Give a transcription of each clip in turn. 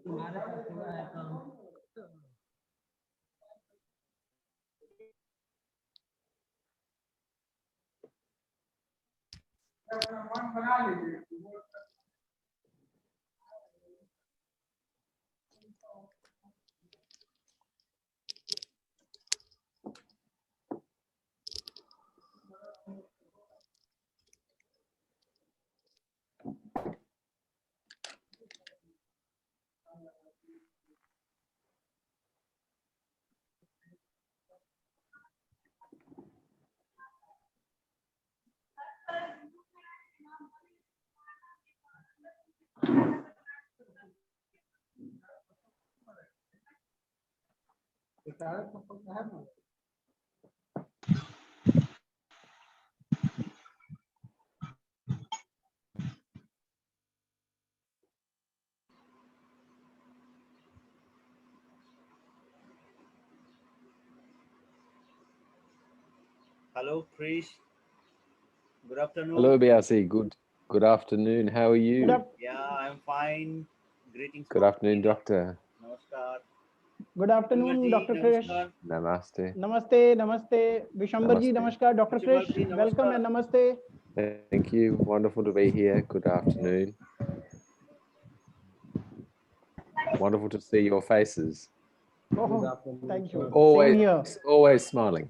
तुम्हारे साथ हुआ है काम। बना लीजिए। Hello, Krish. Good afternoon. Hello, Biasi. Good afternoon. How are you? Yeah, I'm fine. Greetings. Good afternoon, Doctor. Namaskar. Good afternoon, Dr. Krish. Namaste. Namaste, namaste. Vishambar ji, namaskar. Dr. Krish, welcome and namaste. Thank you. Wonderful to be here. Good afternoon. Wonderful to see your faces. Oh, thank you. Always, Same here. always smiling.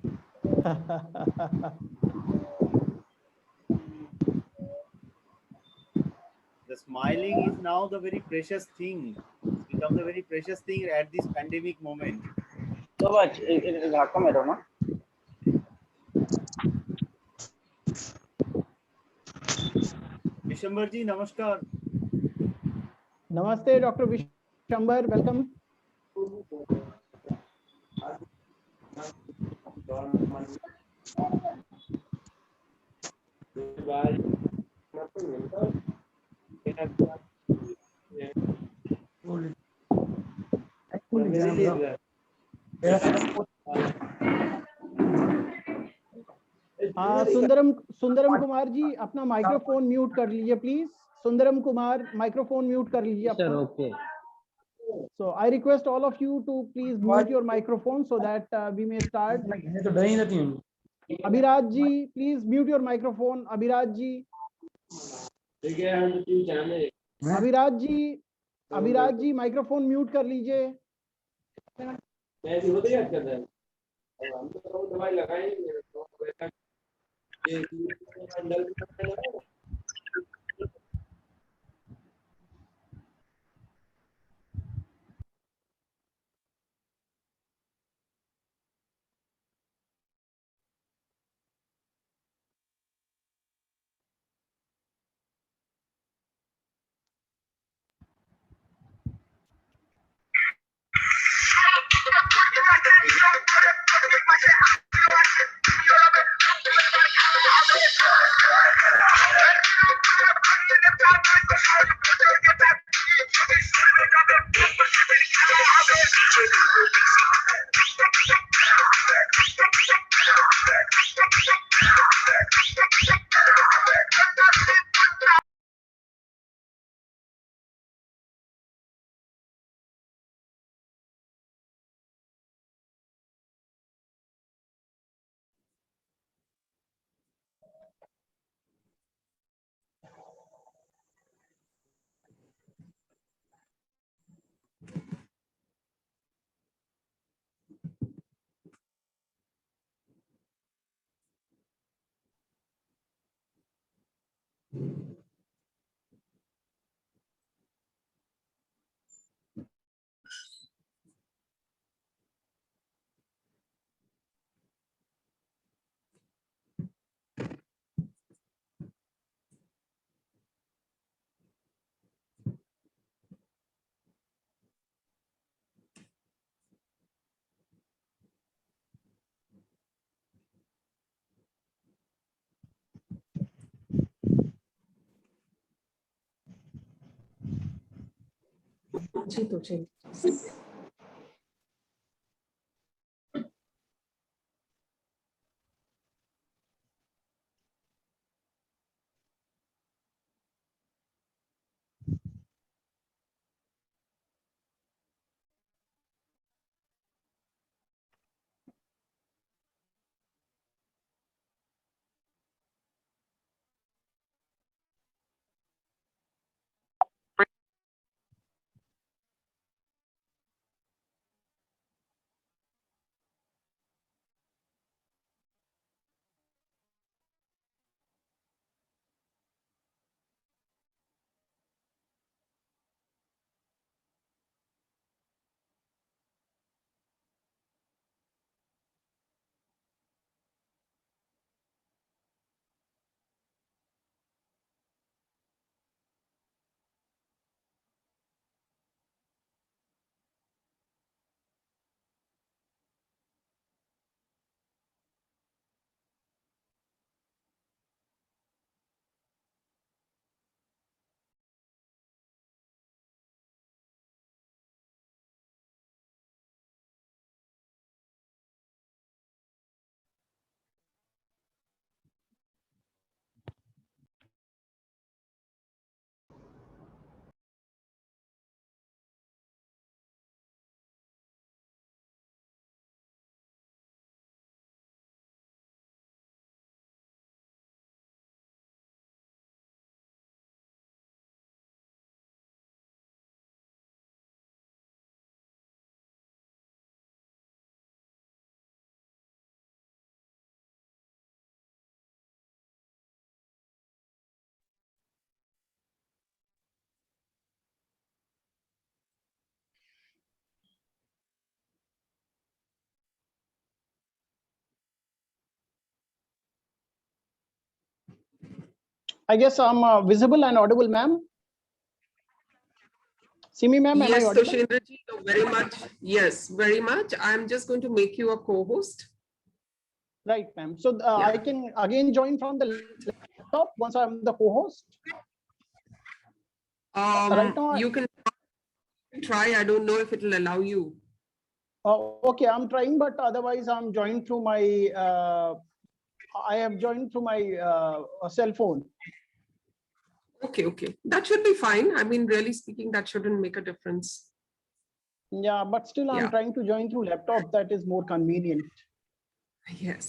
The smiling is now the very precious thing. It's become the very precious thing at this pandemic moment. So much. Vishambar ji, namaskar. Namaste, Dr. Vishambar. Welcome. Sundaram Kumar ji अपना microphone mute कर लीजिए please. Sundaram Kumar microphone mute कर लीजिए अपना। Okay. So I request all of you to please mute your microphone so that we may start. Abhiraj ji, please mute your microphone. Abhiraj ji. Abhiraj ji microphone mute कर लीजिए। I guess I'm visible and audible, ma'am. Simi ma'am, am I Yes, audible? Toshendraji, very much. Yes, very much. I'm just going to make you a co-host. Right, ma'am. So Yeah. I can again join from the laptop once I'm the co-host. Right now, You can try. I don't know if it will allow you. okay, I'm trying, but otherwise I'm joined through my. I have joined through my cell phone. Okay, okay. That should be fine. I mean, really speaking, that shouldn't make a difference. Yeah, but still I'm Yeah. trying to join through laptop. That is more convenient. Yes.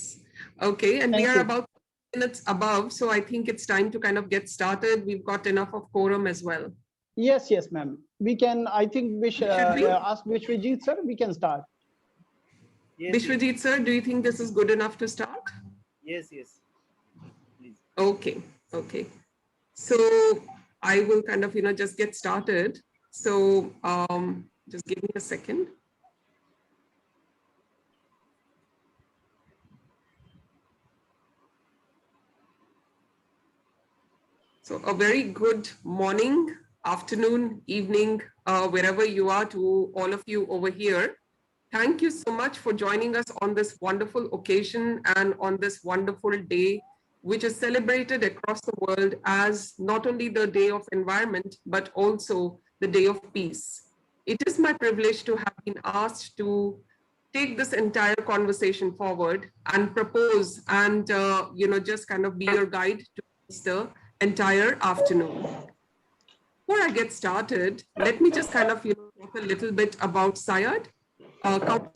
Okay, and Thank we are you. about minutes above, so I think it's time to kind of get started. We've got enough of quorum as well. Yes, yes, ma'am. We can. I think we should ask Vishwajit sir. We can start. Yes, Vishwajit sir, do you think this is good enough to start? yes, yes. Please. Okay, okay. So I will kind of, just get started. So just give me a second. So a very good morning, afternoon, evening, wherever you are, to all of you over here. Thank you so much for joining us on this wonderful occasion and on this wonderful day, which is celebrated across the world as not only the Day of Environment, but also the Day of Peace. It is my privilege to have been asked to take this entire conversation forward and propose and, just kind of be your guide to the entire afternoon. Before I get started, let me just kind of talk a little bit about SCWI-SAIARD, Council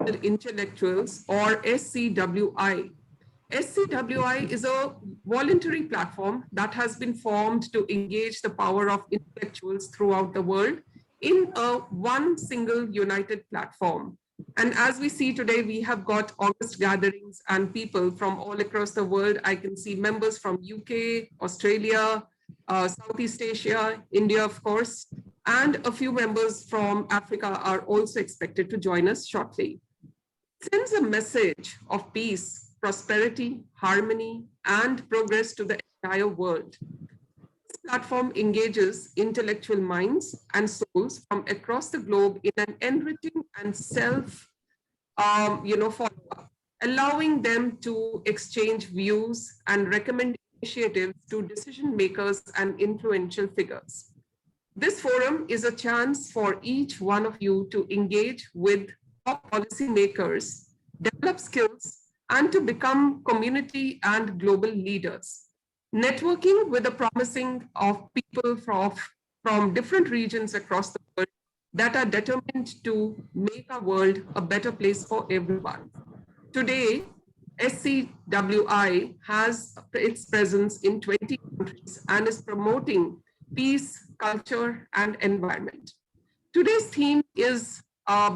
of Intellectuals, or SCWI. SCWI is a voluntary platform that has been formed to engage the power of intellectuals throughout the world in one single united platform. And as we see today, we have got August gatherings and people from all across the world. I can see members from UK, Australia, Southeast Asia, India, of course, and a few members from Africa are also expected to join us shortly. It sends a message of peace, prosperity, harmony, and progress to the entire world. This platform engages intellectual minds and souls from across the globe in an enriching and follow-up, allowing them to exchange views and recommend initiatives to decision makers and influential figures. This forum is a chance for each one of you to engage with top policymakers, develop skills, and to become community and global leaders. Networking with the promising of people from different regions across the world that are determined to make our world a better place for everyone. Today, SCWI has its presence in 20 countries and is promoting peace, culture, and environment. Today's theme is,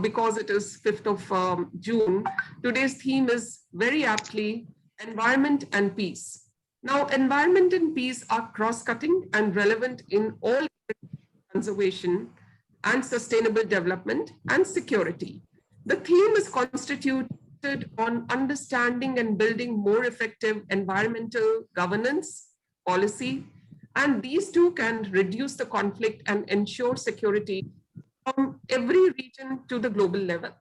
because it is 5th of June, today's theme is very aptly environment and peace. Now, environment and peace are cross-cutting and relevant in all conservation and sustainable development and security. The theme is constituted on understanding and building more effective environmental governance, policy, and these two can reduce the conflict and ensure security from every region to the global level.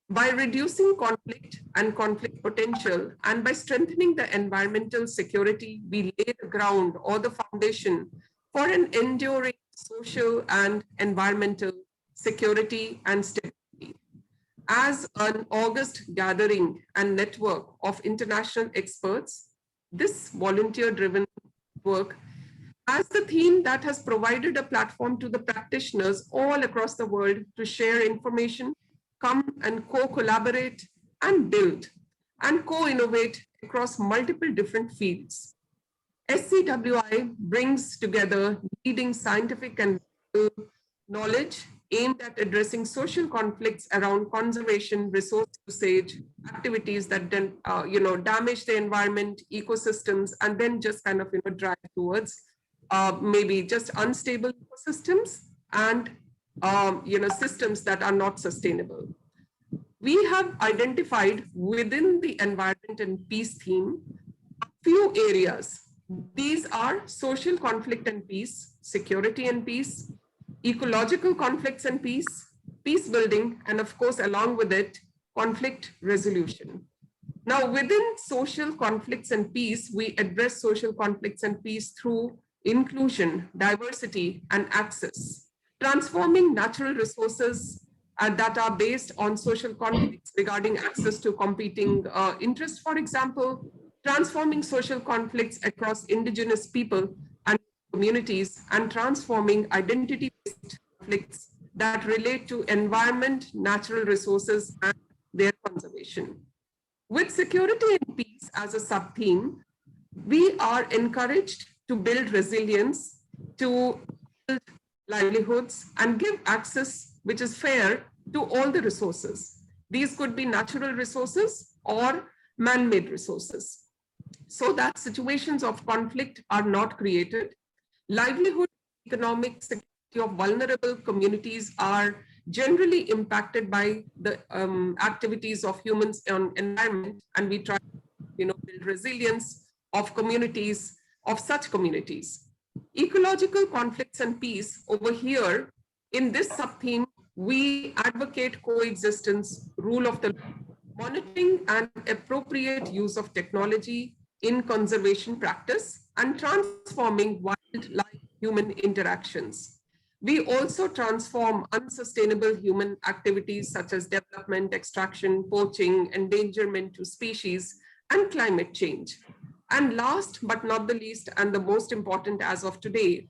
By reducing conflict and conflict potential, and by strengthening the environmental security, we lay the ground or the foundation for an enduring social and environmental security and stability. As an August gathering and network of international experts, this volunteer-driven work has the theme that has provided a platform to the practitioners all across the world to share information, come and co-collaborate and build and co-innovate across multiple different fields. SCWI brings together leading scientific and knowledge aimed at addressing social conflicts around conservation, resource usage, activities that then, damage the environment, ecosystems, and then just kind of, drive towards maybe just unstable ecosystems and, systems that are not sustainable. We have identified within the environment and peace theme a few areas These are social conflict and peace, security and peace, ecological conflicts and peace, peace building, and of course, along with it, conflict resolution. Now, within social conflicts and peace, we address social conflicts and peace through inclusion, diversity, and access, transforming natural resources that are based on social conflicts regarding access to competing interests, for example, transforming social conflicts across indigenous people and communities, and transforming identity-based conflicts that relate to environment, natural resources, and their conservation. With security and peace as a sub-theme, we are encouraged to build resilience, to build livelihoods, and give access which is fair to all the resources. These could be natural resources or man-made resources, so that situations of conflict are not created. Livelihood, economic security of vulnerable communities are generally impacted by the activities of humans on environment, and we try to build resilience of communities, of such communities. Ecological conflicts and peace, over here in this sub-theme, we advocate coexistence, rule of the law, monitoring and appropriate use of technology in conservation practice, and transforming wildlife-human interactions. We also transform unsustainable human activities such as development, extraction, poaching, endangerment to species, and climate change. And last but not the least, and the most important as of today,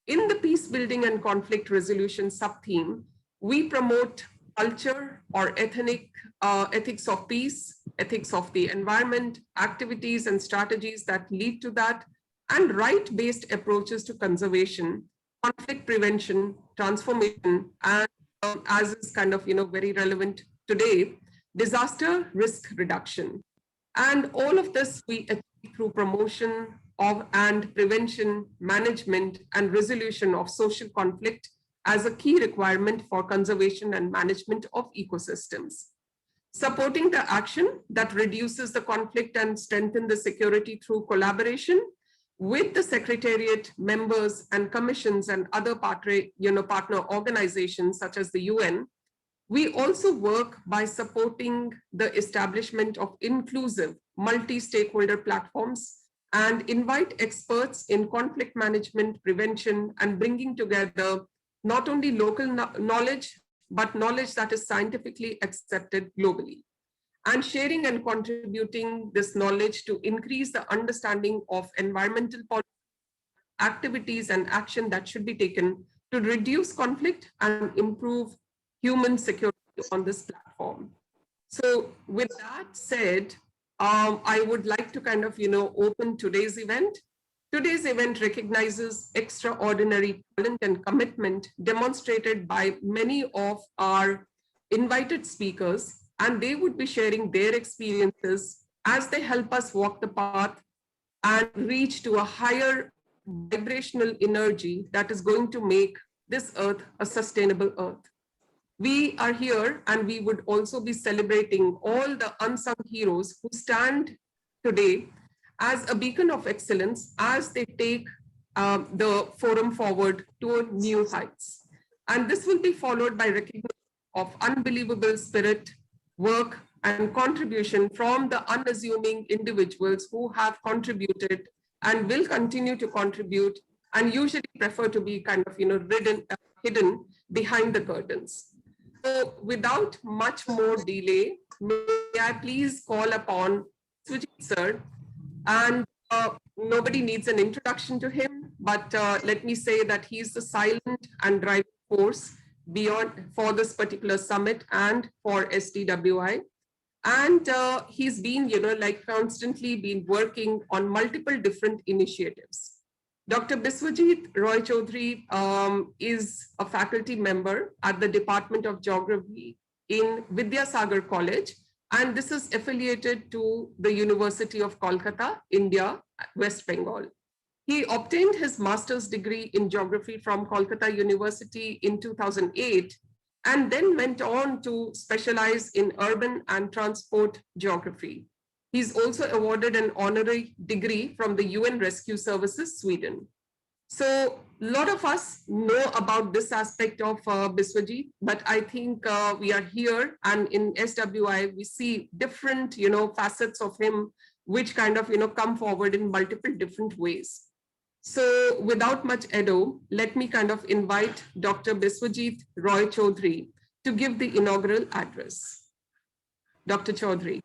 in the peace building and conflict resolution sub-theme, we promote culture or ethics of peace, ethics of the environment, activities and strategies that lead to that, and right-based approaches to conservation, conflict prevention, transformation, and as is kind of very relevant today, disaster risk reduction. And all of this we achieve through promotion of and prevention, management, and resolution of social conflict as a key requirement for conservation and management of ecosystems. Supporting the action that reduces the conflict and strengthen the security through collaboration with the Secretariat members and commissions and other partner organizations such as the UN. We also work by supporting the establishment of inclusive multi-stakeholder platforms and invite experts in conflict management, prevention, and bringing together not only local knowledge, but knowledge that is scientifically accepted globally, and sharing and contributing this knowledge to increase the understanding of environmental policy, activities and action that should be taken to reduce conflict and improve human security on this platform. So with that said, I would like to kind of, open today's event. Today's event recognizes extraordinary talent and commitment demonstrated by many of our invited speakers, and they would be sharing their experiences as they help us walk the path and reach to a higher vibrational energy that is going to make this earth a sustainable earth. We are here and we would also be celebrating all the unsung heroes who stand today as a beacon of excellence as they take the forum forward to new heights. And this will be followed by recognition of unbelievable spirit, work, and contribution from the unassuming individuals who have contributed and will continue to contribute and usually prefer to be kind of, hidden behind the curtains. So without much more delay, may I please call upon Viswajit sir, and nobody needs an introduction to him, but let me say that he's the silent and driving force for this particular summit and for SCWI. And he's been, constantly been working on multiple different initiatives. Dr. Biswajit Roy Chaudhary is a faculty member at the Department of Geography in Vidyasagar College, and this is affiliated to the University of Kolkata, India, West Bengal. He obtained his master's degree in geography from Kolkata University in 2008, and then went on to specialize in urban and transport geography. He's also awarded an honorary degree from the UN Rescue Services, Sweden. So a lot of us know about this aspect of Biswajit, but I think we are here, and in SWI, we see different, facets of him, which kind of, come forward in multiple different ways. So without much ado, let me kind of invite Dr. Biswajit Roy Chaudhary to give the inaugural address. Dr. Chaudhary.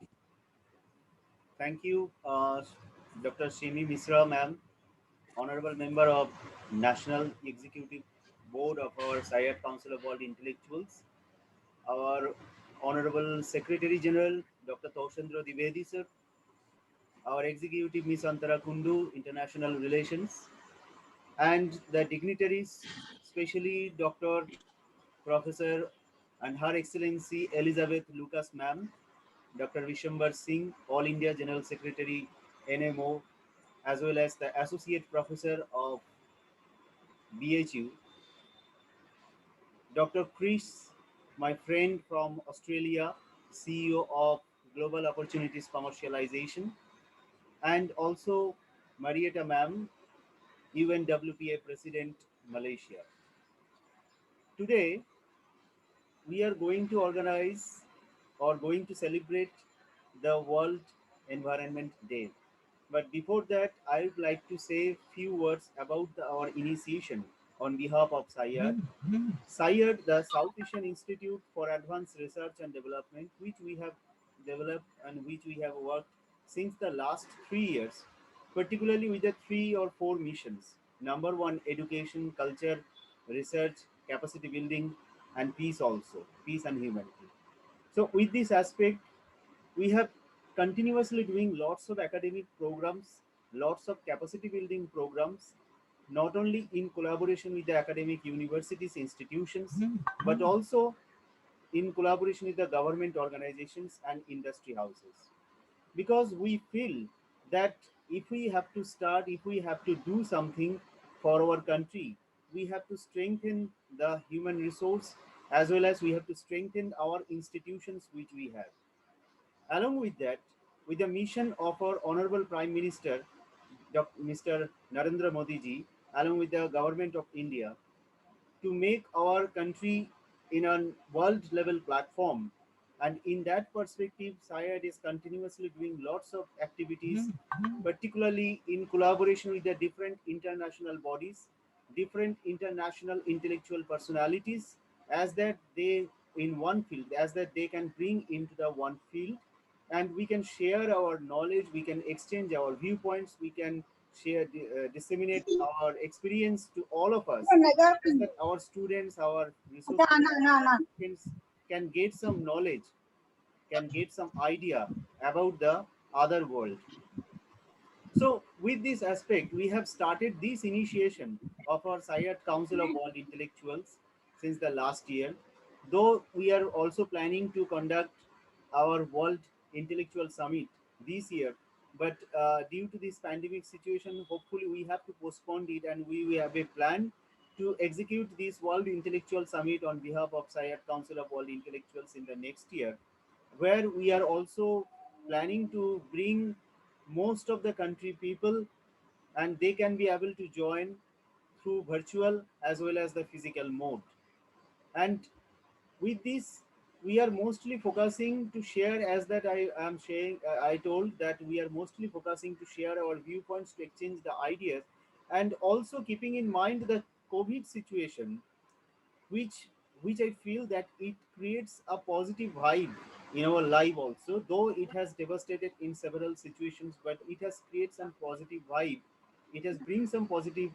Thank you, Dr. Shimi Misra, ma'am, Honorable Member of National Executive Board of our SCWI-SAIARD Council of World Intellectuals, our Honorable Secretary General, Dr. Taushendra Dwivedi, sir, our Executive Ms. Antara Kundu, International Relations, and the dignitaries, especially Dr. Professor and Her Excellency Elizabeth Lucas, ma'am, Dr. Vishambar Singh, All India General Secretary, NMO, as well as the Associate Professor of BHU, Dr. Chris, my friend from Australia, CEO of Global Opportunities Commercialization, and also Marietta ma'am, UNWPA President, Malaysia. Today, we are going to organize or going to celebrate the World Environment Day. But before that, I would like to say a few words about our initiation on behalf of SCWI-SAIARD. SCWI-SAIARD, the South Asian Institute for Advanced Research and Development, which we have developed and which we have worked since the last 3 years, particularly with the 3 or 4 missions. Number 1, education, culture, research, capacity building, and peace also, peace and humanity. So with this aspect, we have continuously doing lots of academic programs, lots of capacity building programs, not only in collaboration with the academic universities, institutions, but also in collaboration with the government organizations and industry houses. Because we feel that if we have to start, if we have to do something for our country, we have to strengthen the human resource as well as we have to strengthen our institutions which we have. Along with that, with the mission of our Honorable Prime Minister, Mr. Narendra Modi ji, along with the Government of India, to make our country in a world level platform. And in that perspective, SCWI-SAIARD is continuously doing lots of activities, particularly in collaboration with the different international bodies, different international intellectual personalities, as that they in one field, as that they can bring into the one field, and we can share our knowledge, we can exchange our viewpoints, we can share, disseminate our experience to all of us, so that our students, our resources can get some knowledge, can get some idea about the other world. So with this aspect, we have started this initiation of our SCWI-SAIARD Council of World Intellectuals since the last year, though we are also planning to conduct our World Intellectual Summit this year. But due to this pandemic situation, hopefully we have to postpone it, and we have a plan to execute this World Intellectual Summit on behalf of SCWI-SAIARD Council of World Intellectuals in the next year, where we are also planning to bring most of the country people, and they can be able to join through virtual as well as the physical mode. And with this, we are mostly focusing to share, as that I am sharing, I told that we are mostly focusing to share our viewpoints, to exchange the ideas, and also keeping in mind the COVID situation, which I feel that it creates a positive vibe in our life also, though it has devastated in several situations, but it has created some positive vibe. It has bring some positive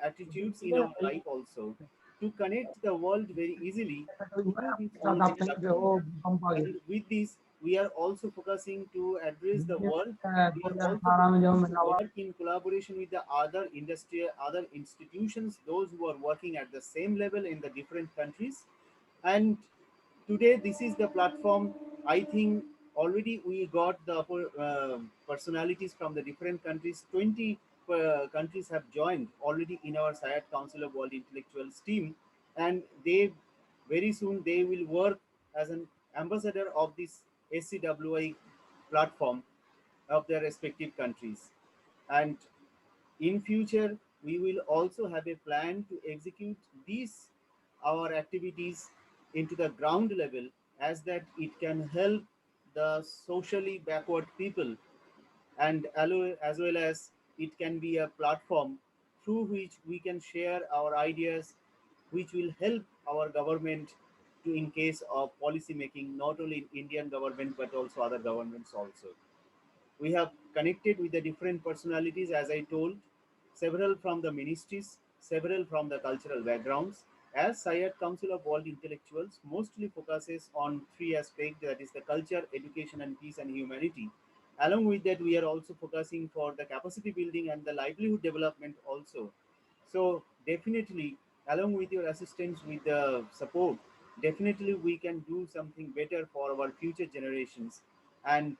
attitudes in our life also, to connect the world very easily through this online platform. And with this, we are also focusing to address the world. We are also focusing to work in collaboration with the other industry, other institutions, those who are working at the same level in the different countries. And today, this is the platform. I think already we got the personalities from the different countries. 20 countries have joined already in our SCWI-SAIARD Council of World Intellectuals team, and they very soon they will work as an ambassador of this SCWI platform of their respective countries. And in future, we will also have a plan to execute these our activities into the ground level, as that it can help the socially backward people, and as well as it can be a platform through which we can share our ideas, which will help our government to in case of policy making, not only in Indian government but also other governments also. We have connected with the different personalities, as I told, several from the ministries, several from the cultural backgrounds. As SCWI-SAIARD Council of World Intellectuals mostly focuses on three aspects, that is the culture, education, and peace and humanity. Along with that, we are also focusing for the capacity building and the livelihood development also. So definitely, along with your assistance, with the support, definitely we can do something better for our future generations. And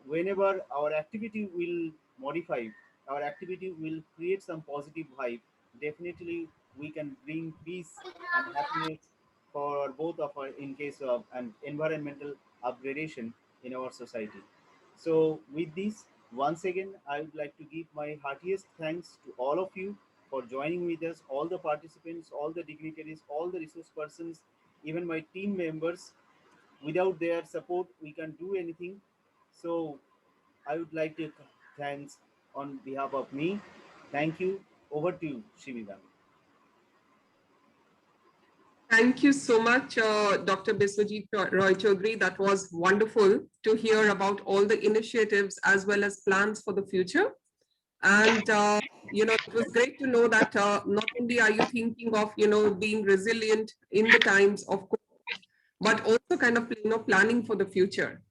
whenever our activity will modify, our activity will create some positive vibe, definitely we can bring peace and happiness for both of our in case of an environmental upgradation in our society. So with this, once again, I would like to give my heartiest thanks to all of you for joining with us, all the participants, all the dignitaries, all the resource persons, even my team members. Without their support, we can't do anything. So I would like to thanks on behalf of me. Thank you. Over to you, Shivida. Thank you so much, Dr. Biswajit Roy Chaudhary. That was wonderful to hear about all the initiatives as well as plans for the future. And, it was great to know that not only are you thinking of, being resilient in the times of COVID, but also kind of, planning for the future.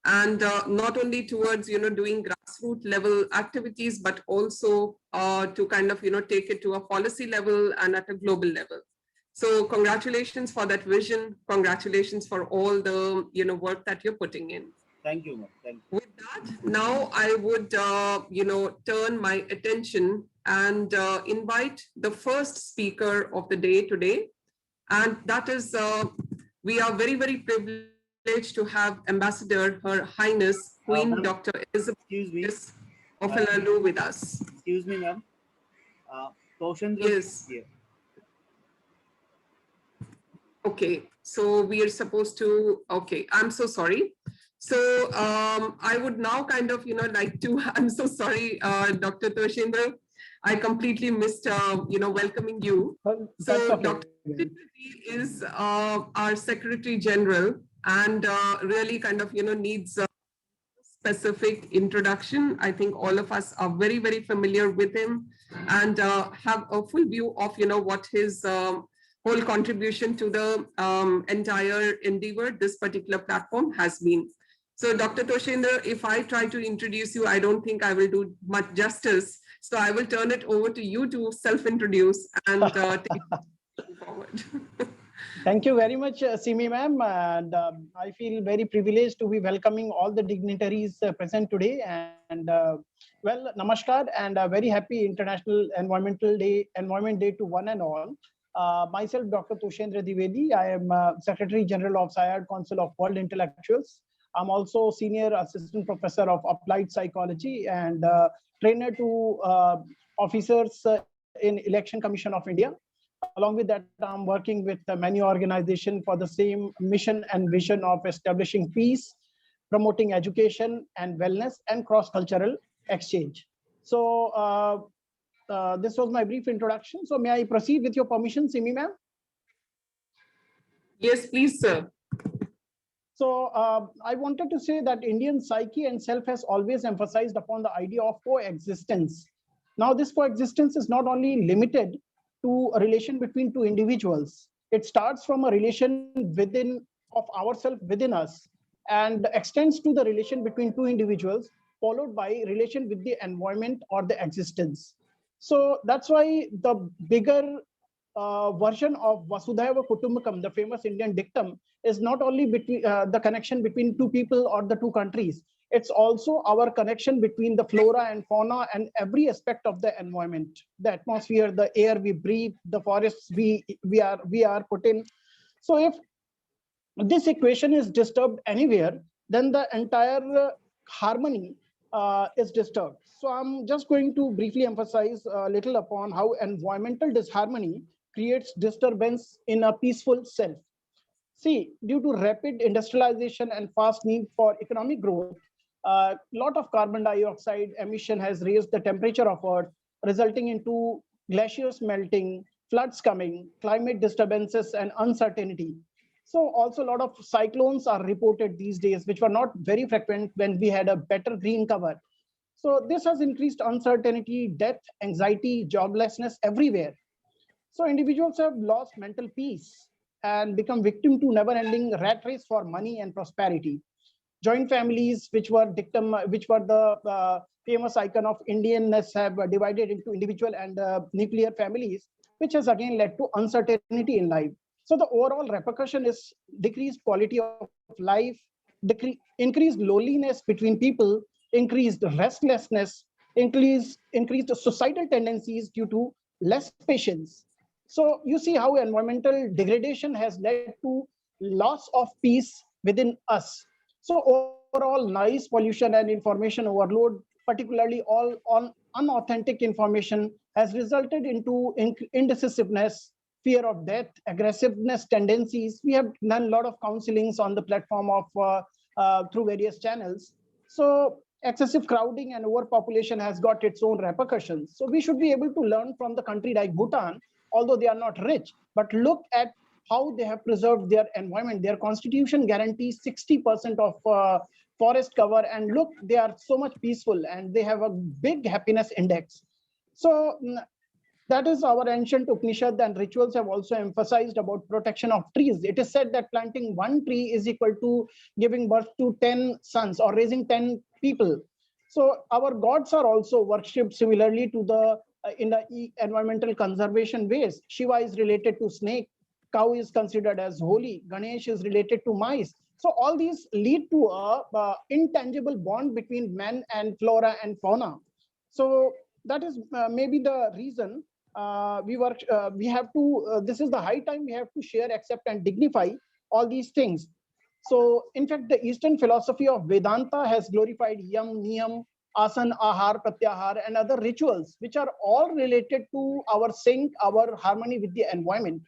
And not only towards, doing grassroots level activities, but also to kind of, take it to a policy level and at a global level. So congratulations for that vision. Congratulations for all the, work that you're putting in. Thank you, ma'am. Thank you. With that, now I would, turn my attention and invite the first speaker of the day today. And that is, we are very, very privileged to have Ambassador, Her Highness, Queen Dr. Elizabeth of Alalu with us. Excuse me, ma'am. Kaushandra Yes. Here. Okay, so we are supposed to, okay, I'm so sorry. So I would now kind of, like to, I'm so sorry, Dr. Toshendra, I completely missed, welcoming you. So Okay. Dr. is our Secretary General and really kind of, needs a specific introduction. I think all of us are very, very familiar with him and have a full view of, what his whole contribution to the entire endeavor, this particular platform has been. So Dr. Toshendra, if I try to introduce you, I don't think I will do much justice. So I will turn it over to you to self-introduce and take it forward. Thank you very much, Simi ma'am. And I feel very privileged to be welcoming all the dignitaries present today. And well, namaskar and a very happy International Environment Day to one and all. Myself, Dr. Toshendra Dwivedi. I am Secretary General of SCWI-SAIARD Council of World Intellectuals. I'm also Senior Assistant Professor of Applied Psychology and trainer to officers in Election Commission of India. Along with that, I'm working with many organizations for the same mission and vision of establishing peace, promoting education and wellness, and cross-cultural exchange. So this was my brief introduction. So may I proceed with your permission, Simi ma'am? Yes, please, sir. So I wanted to say that Indian psyche and self has always emphasized upon the idea of coexistence. Now, this coexistence is not only limited to a relation between two individuals. It starts from a relation within of ourselves within us and extends to the relation between two individuals, followed by relation with the environment or the existence. So that's why the bigger version of Vasudhaiva Kutumbakam, the famous Indian dictum, is not only between the connection between two people or the two countries. It's also our connection between the flora and fauna and every aspect of the environment, the atmosphere, the air we breathe, the forests we are put in. So if this equation is disturbed anywhere, then the entire harmony is disturbed. So I'm just going to briefly emphasize a little upon how environmental disharmony creates disturbance in a peaceful self. See, due to rapid industrialization and fast need for economic growth, a lot of carbon dioxide emission has raised the temperature of Earth, resulting into glaciers melting, floods coming, climate disturbances, and uncertainty. So also a lot of cyclones are reported these days, which were not very frequent when we had a better green cover. So this has increased uncertainty, death, anxiety, joblessness everywhere. So individuals have lost mental peace and become victim to never-ending rat race for money and prosperity. Joint families, which were the famous icon of Indianness, have divided into individual and nuclear families, which has again led to uncertainty in life. So the overall repercussion is decreased quality of life, increased loneliness between people, increased restlessness, increased societal tendencies due to less patience. So you see how environmental degradation has led to loss of peace within us. So overall noise pollution and information overload, particularly all on unauthentic information, has resulted into indecisiveness, fear of death, aggressiveness tendencies. We have done a lot of counselings on the platform of through various channels. So excessive crowding and overpopulation has got its own repercussions. So we should be able to learn from the country like Bhutan, although they are not rich, but look at how they have preserved their environment. Their constitution guarantees 60% of forest cover, and look, they are so much peaceful and they have a big happiness index. So that is our ancient Upanishad and rituals have also emphasized about protection of trees. It is said that planting one tree is equal to giving birth to 10 sons or raising 10 people. So our gods are also worshipped similarly to the in the environmental conservation ways. Shiva is related to snake, cow is considered as holy, Ganesh is related to mice. So all these lead to a intangible bond between man and flora and fauna. So that is maybe the reason we have to, this is the high time we have to share, accept and dignify all these things. So in fact, the Eastern philosophy of Vedanta has glorified yam, niyam, asan, ahar, pratyahar, and other rituals, which are all related to our sync, our harmony with the environment,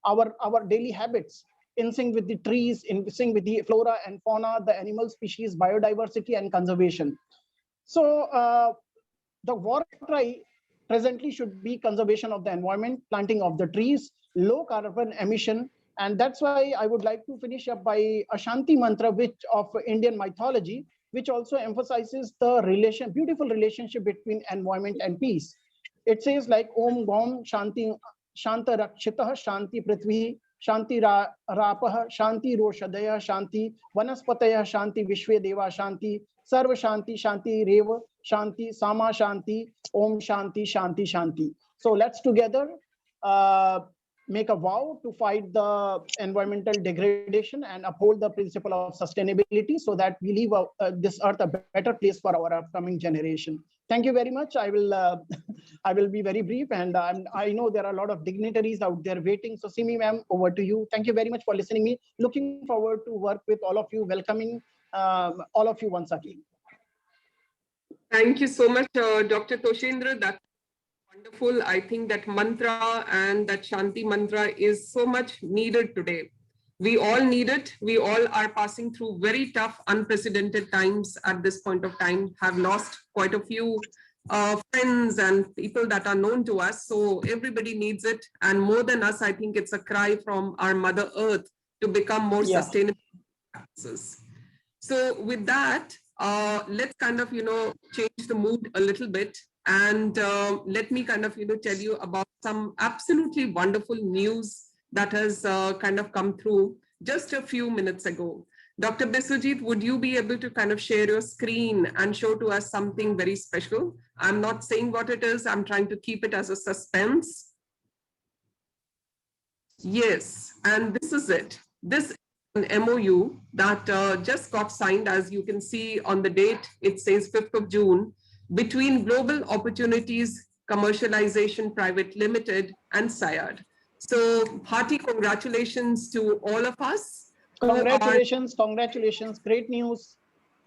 our daily habits, in sync with the trees, in sync with the flora and fauna, the animal species, biodiversity, and conservation. So the war cry presently should be conservation of the environment, planting of the trees, low carbon emission. And that's why I would like to finish up by Ashanti Mantra, which of Indian mythology, which also emphasizes the beautiful relationship between environment and peace. It says like Om Gom Shanti Shanta Rakshitah Shanti Prithvi Shanti Rapah Shanti Roshadaya Shanti Vanaspataya Shanti Vishwe Deva Shanti Sarva Shanti Shanti Reva Shanti Sama Shanti Om Shanti Shanti Shanti. So let's together make a vow to fight the environmental degradation and uphold the principle of sustainability so that we leave this earth a better place for our upcoming generation. Thank you very much. I will I will be very brief, and I know there are a lot of dignitaries out there waiting. So Simi ma'am, over to you. Thank you very much for listening me. Looking forward to work with all of you, welcoming all of you once again. Thank you so much, Dr. Toshendra. That's wonderful. I think that mantra and that Shanti mantra is so much needed today. We all need it. We all are passing through very tough, unprecedented times at this point of time, have lost quite a few friends and people that are known to us. So everybody needs it. And more than us, I think it's a cry from our Mother Earth to become more sustainable practices. So with that, let's kind of, change the mood a little bit. And let me kind of, tell you about some absolutely wonderful news that has kind of come through just a few minutes ago. Dr. Biswajit, would you be able to kind of share your screen and show to us something very special? I'm not saying what it is. I'm trying to keep it as a suspense. Yes, and this is it. This is an MOU that just got signed, as you can see on the date. It says 5th of June, between Global Opportunities Commercialization Private Limited and SCWI-SAIARD. So hearty congratulations to all of us. Congratulations, congratulations, great news.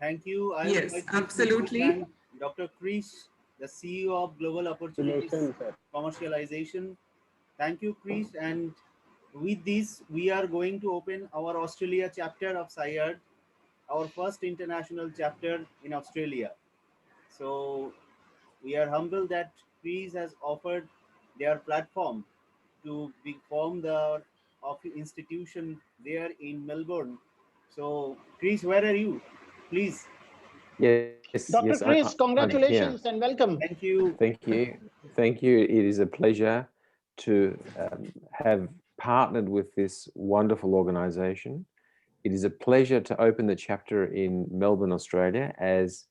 Thank you. I would Yes, like to absolutely. thank Dr. Krish, the CEO of Global Opportunities Commercialization. Thank you, Krish. And with this, we are going to open our Australia chapter of SCWI-SAIARD, our first international chapter in Australia. So we are humbled that Krish has offered their platform to form the institution there in Melbourne. So, Krish, where are you? Please. Yes, Dr. Chris, I'm here. congratulations and welcome. Thank you. Thank you. It is a pleasure to have partnered with this wonderful organization. It is a pleasure to open the chapter in Melbourne, Australia, as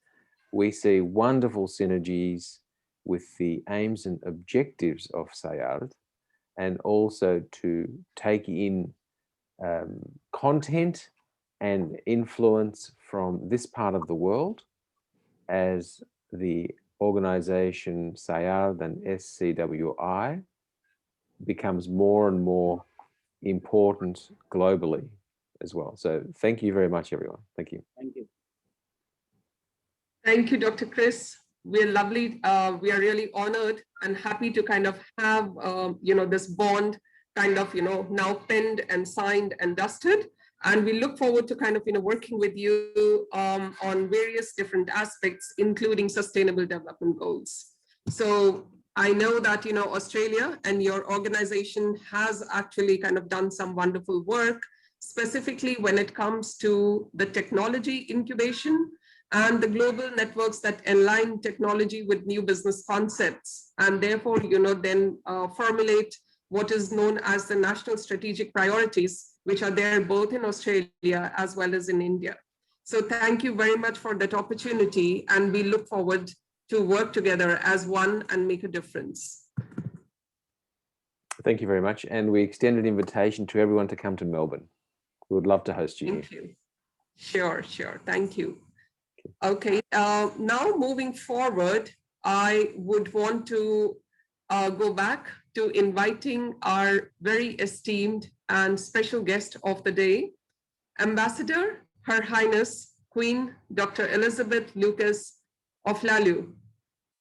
we see wonderful synergies with the aims and objectives of SCWI-SAIARD, and also to take in content and influence from this part of the world as the organization SCWI-SAIARD and SCWI becomes more and more important globally as well. So thank you very much, everyone. Thank you. Thank you. Thank you, Dr. Chris. We're lovely. We are really honored and happy to kind of have, this bond kind of, now penned and signed and dusted. And we look forward to kind of, working with you on various different aspects, including sustainable development goals. So I know that, Australia and your organization has actually kind of done some wonderful work, specifically when it comes to the technology incubation and the global networks that align technology with new business concepts, and therefore, then formulate what is known as the national strategic priorities, which are there both in Australia as well as in India. So thank you very much for that opportunity, and we look forward to work together as one and make a difference. Thank you very much. And we extend an invitation to everyone to come to Melbourne. We would love to host you. Thank you. Sure. Thank you. Okay, now moving forward, I would want to go back to inviting our very esteemed and special guest of the day, Ambassador, Her Highness Queen Dr. Elizabeth Lucas of Lalu.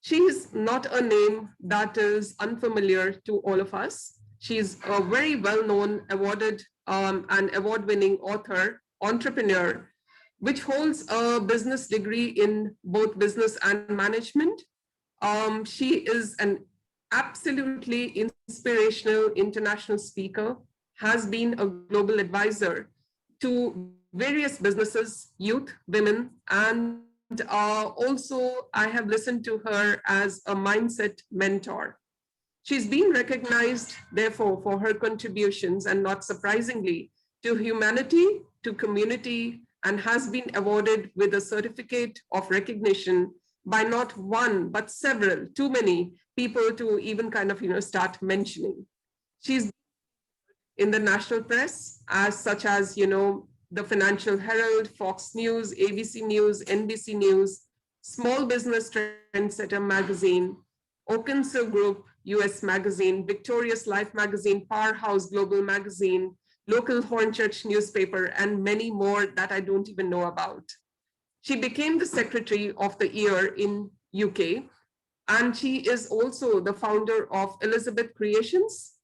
She is not a name that is unfamiliar to all of us. She's a very well-known, awarded and award-winning author, entrepreneur, which holds a business degree in both business and management. She is an absolutely inspirational international speaker, has been a global advisor to various businesses, youth, women, and also I have listened to her as a mindset mentor. She's been recognized, therefore, for her contributions, and not surprisingly, to humanity, to community, and has been awarded with a certificate of recognition by not one, but several, too many people to even kind of, start mentioning. She's in the national press, as such as, the Financial Herald, Fox News, ABC News, NBC News, Small Business Trendsetter Magazine, Okenso Group, US Magazine, Victorious Life Magazine, Powerhouse Global Magazine, Local Hornchurch newspaper, and many more that I don't even know about. She became the Secretary of the Year in UK, and she is also the founder of Elizabeth Creations,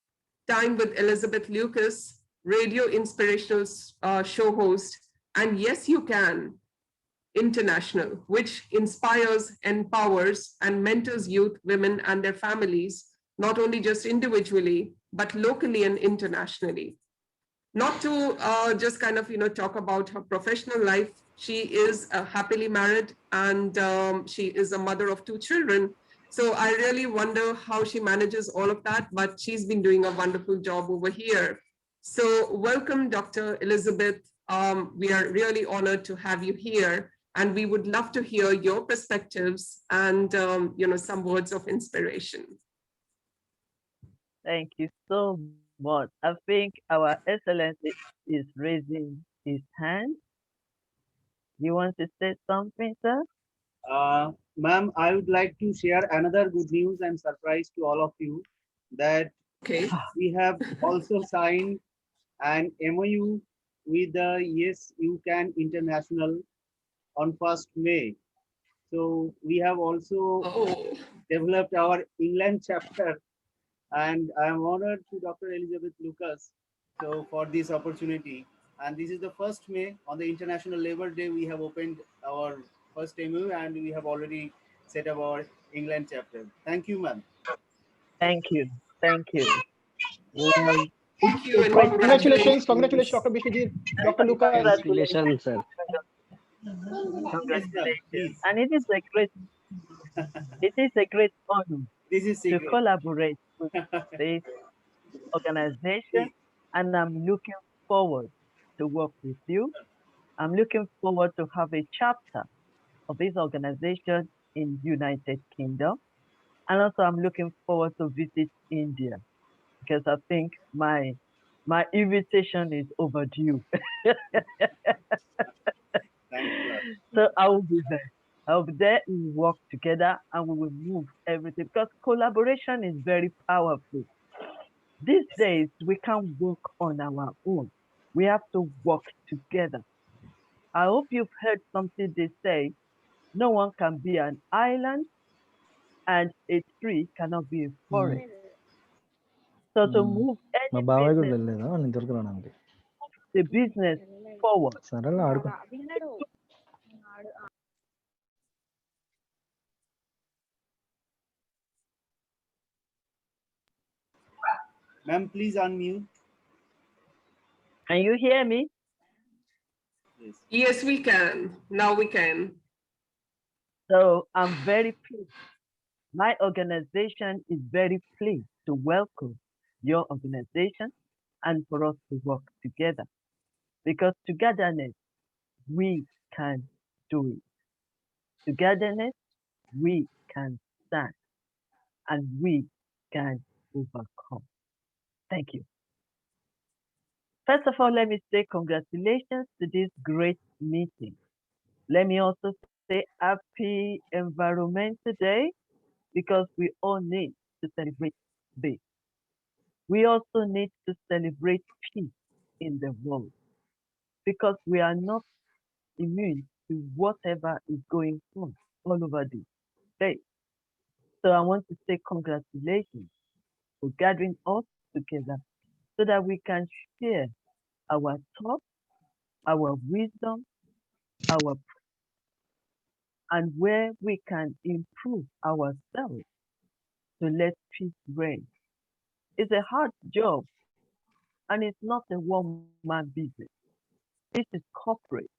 Time with Elizabeth Lucas, radio inspirational show host, and Yes You Can International, which inspires, empowers, and mentors youth, women, and their families, not only just individually, but locally and internationally. Not to just kind of, talk about her professional life. She is happily married, and she is a mother of 2 children. So I really wonder how she manages all of that, but she's been doing a wonderful job over here. So welcome, Dr. Elizabeth. We are really honored to have you here, and we would love to hear your perspectives and some words of inspiration. Thank you so much. I think our Excellency is raising his hand. You want to say something, sir? Ma'am, I would like to share another good news and surprise to all of you that we have also signed an MOU with the Yes You Can International on 1st May. So we have also Oh, developed our England chapter, and I am honored to Dr. Elizabeth Lucas so for this opportunity. And this is the 1st May on the International Labour Day. We have opened our first MOU and we have already set up our England chapter. Thank you, ma'am. Thank you. Thank you. Well, it thank is you a and great Congratulations, congratulations, congratulations. Dr. Bishwajit, Dr. Lucas. congratulations. Congratulations, sir. Yes, ma'am. Congratulations. Please. And it is a great honor This is to secret. collaborate with this organization, Please. and I'm looking forward to work with you. I'm looking forward to have a chapter of this organization in United Kingdom. And also I'm looking forward to visit India because I think my invitation is overdue. Thanks a lot. So I will be there. I'll be there. We will work together and we will move everything because collaboration is very powerful. These days, we can't work on our own. We have to work together. I hope you've heard something they say, no one can be an island and a tree cannot be a forest. So to move మా any బాబాయ్ కూడా business, వెళ్ళలేదా వాళ్ళ ఇంతవరకు రావడానికి the business forward, సరేలే ఆడుకో Ma'am, please unmute. can you hear me? Yes. Yes, we can. Now we can. So I'm very pleased. My organization is very pleased to welcome your organization and for us to work together because togetherness, we can do it. Togetherness, we can stand and we can overcome. Thank you. First of all, let me say congratulations to this great meeting. Let me also say happy Environmental Day because we all need to celebrate this. We also need to celebrate peace in the world because we are not immune to whatever is going on all over the place. So I want to say congratulations for gathering us together so that we can share our thoughts, our wisdom, our and where we can improve ourselves to let peace reign. It's a hard job and it's not a one-man business. This is corporate.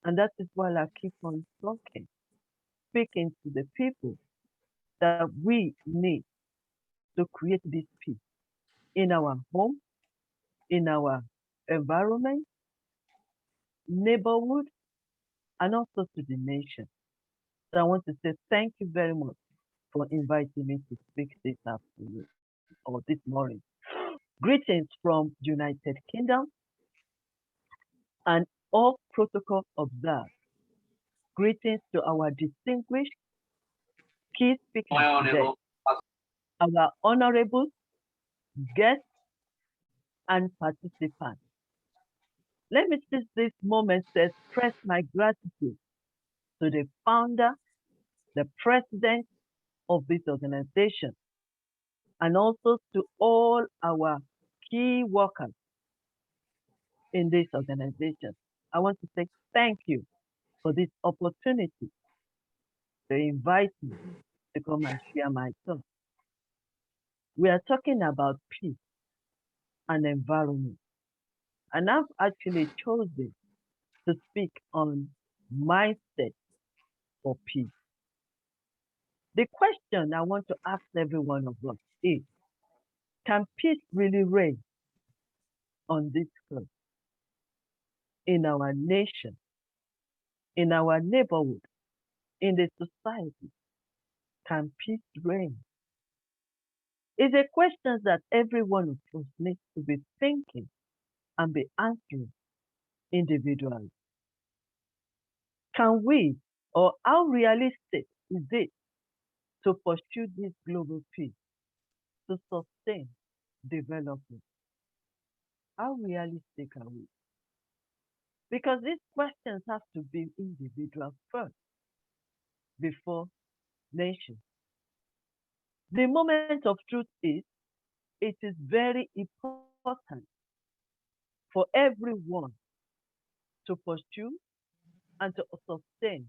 And that is why I keep on talking, speaking to the people that we need to create this peace in our home, in our environment, neighborhood, and also to the nation. So I want to say thank you very much for inviting me to speak this afternoon or this morning. Greetings from United Kingdom and all protocol observed. Greetings to our distinguished key speakers today, our honorable guests and participants. Let me take this moment to express my gratitude to the founder, the president of this organization, and also to all our key workers in this organization. I want to say thank you for this opportunity to invite me to come and share my thoughts. We are talking about peace and environment, and I've actually chosen to speak on mindset for peace. The question I want to ask every one of us is, can peace really reign on this earth, in our nation, in our neighborhood, in the society? Can peace reign? It's a question that every one of us needs to be thinking and be answering individually. Can we, or how realistic is it to pursue this global peace, to sustain development? How realistic are we? Because these questions have to be individual first before nation. The moment of truth is it is very important for everyone to pursue and to sustain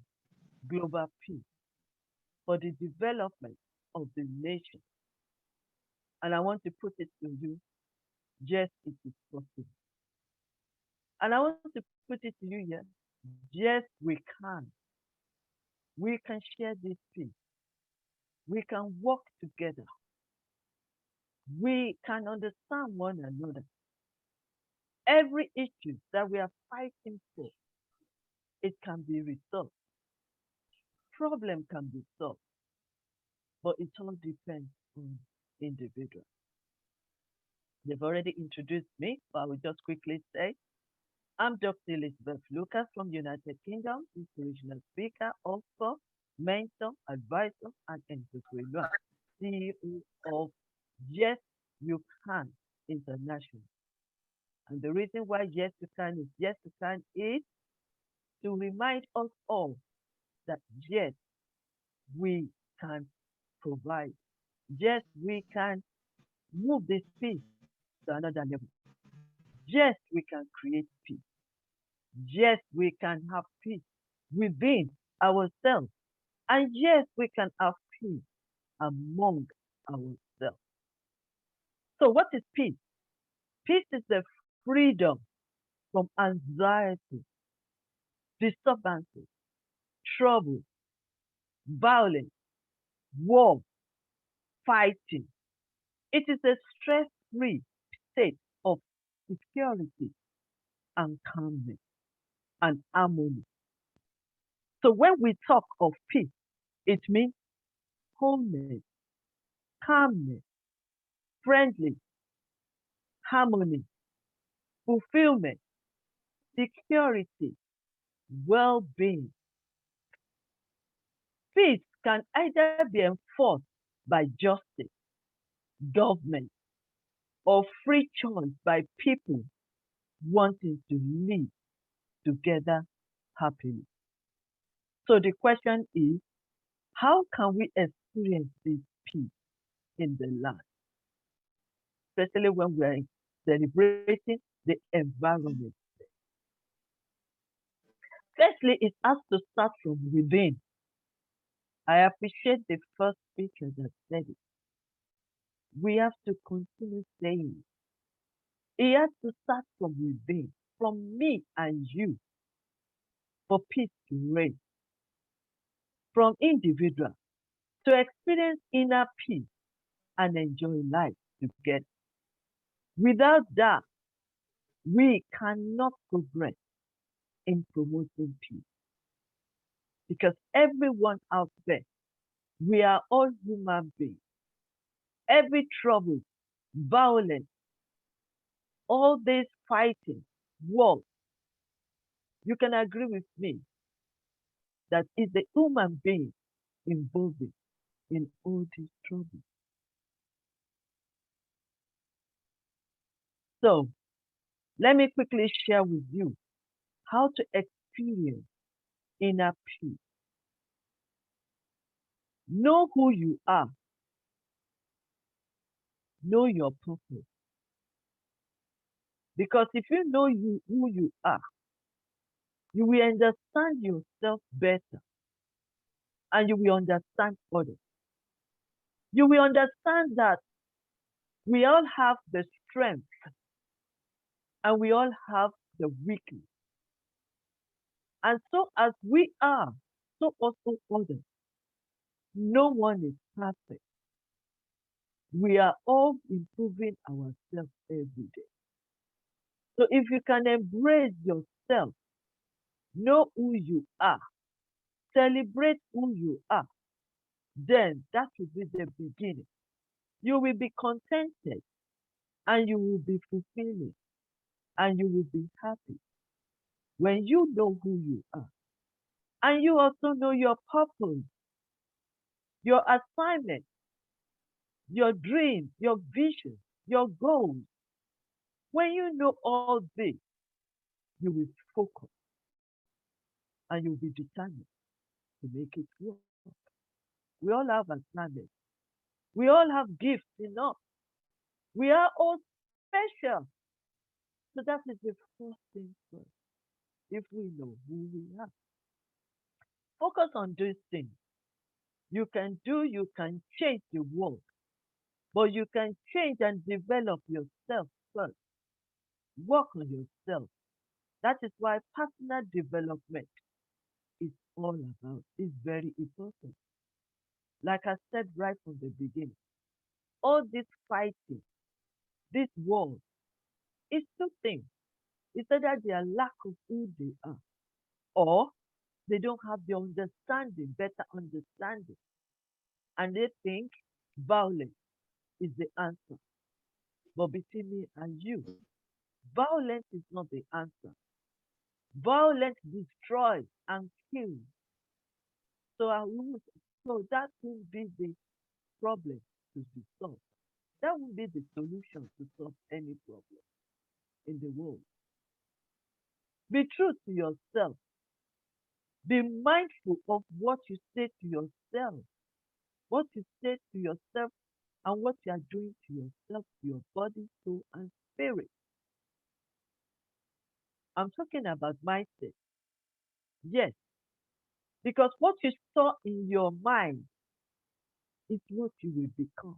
global peace for the development of the nation. And I want to put it to you, yes, it is possible. And I want to put it to you here, yes, we can. We can share this peace. We can work together. We can understand one another. Every issue that we are fighting for, it can be resolved. Problem can be solved, but it all depends on individual. They've already introduced me, but I will just quickly say I'm Dr. Elizabeth Lucas from United Kingdom, inspirational speaker, author, mentor, advisor, and entrepreneur, CEO of Yes You Can International. And the reason why Yes You Can is Yes You Can is to remind us all that yes, we can provide. Yes, we can move this peace to another level. Yes, we can create peace. Yes, we can have peace within ourselves. And yes, we can have peace among ourselves. So, what is peace? Peace is the freedom from anxiety, disturbances, trouble, violence, war, fighting. It is a stress free state of security and calmness and harmony. So, when we talk of peace, it means wholeness, calmness, friendly, harmony, fulfillment, security, well being. Peace can either be enforced by justice, government, or free choice by people wanting to live together happily. So the question is, how can we experience this peace in the land, especially when we are celebrating the environment? Firstly, it has to start from within. I appreciate the first speaker that said it. We have to continue saying it has to start from within, from me and you, for peace to reign, from individual to experience inner peace and enjoy life together. Without that, we cannot progress in promoting peace because everyone out there, we are all human beings. Every trouble, violence, all this fighting, war, you can agree with me that it's the human being involved in all this trouble. So let me quickly share with you how to experience inner peace. Know who you are, know your purpose. Because if you know who you are, you will understand yourself better and you will understand others. You will understand that we all have the strength and we all have the weakness. And so as we are, so also others. No one is perfect. We are all improving ourselves every day. So if you can embrace yourself, know who you are, celebrate who you are, then that will be the beginning. You will be contented and you will be fulfilling and you will be happy when you know who you are. And you also know your purpose, your assignment, your dreams, your vision, your goals. When you know all this, You will focus and you'll be determined to make it work. We all have assignments. We all have gifts enough. We are all special. So that is the first thing first. If we know who we are, focus on these things. You can change the world, but you can change and develop yourself first. Work on yourself. That is why personal development is all about, is very important. Like I said right from the beginning, all this fighting, this war, is two things. It's either their lack of who they are, or they don't have the understanding, better understanding, and they think violence is the answer. But between me and you, violence is not the answer. Violence destroys and kills. So I won't, so that won't be the problem to be solved. That won't be the solution to solve any problem in the world. Be true to yourself. Be mindful of what you say to yourself, what you say to yourself, and what you are doing to yourself, to your body, soul, and spirit. I'm talking about mindset. Yes, because what you store in your mind is what you will become,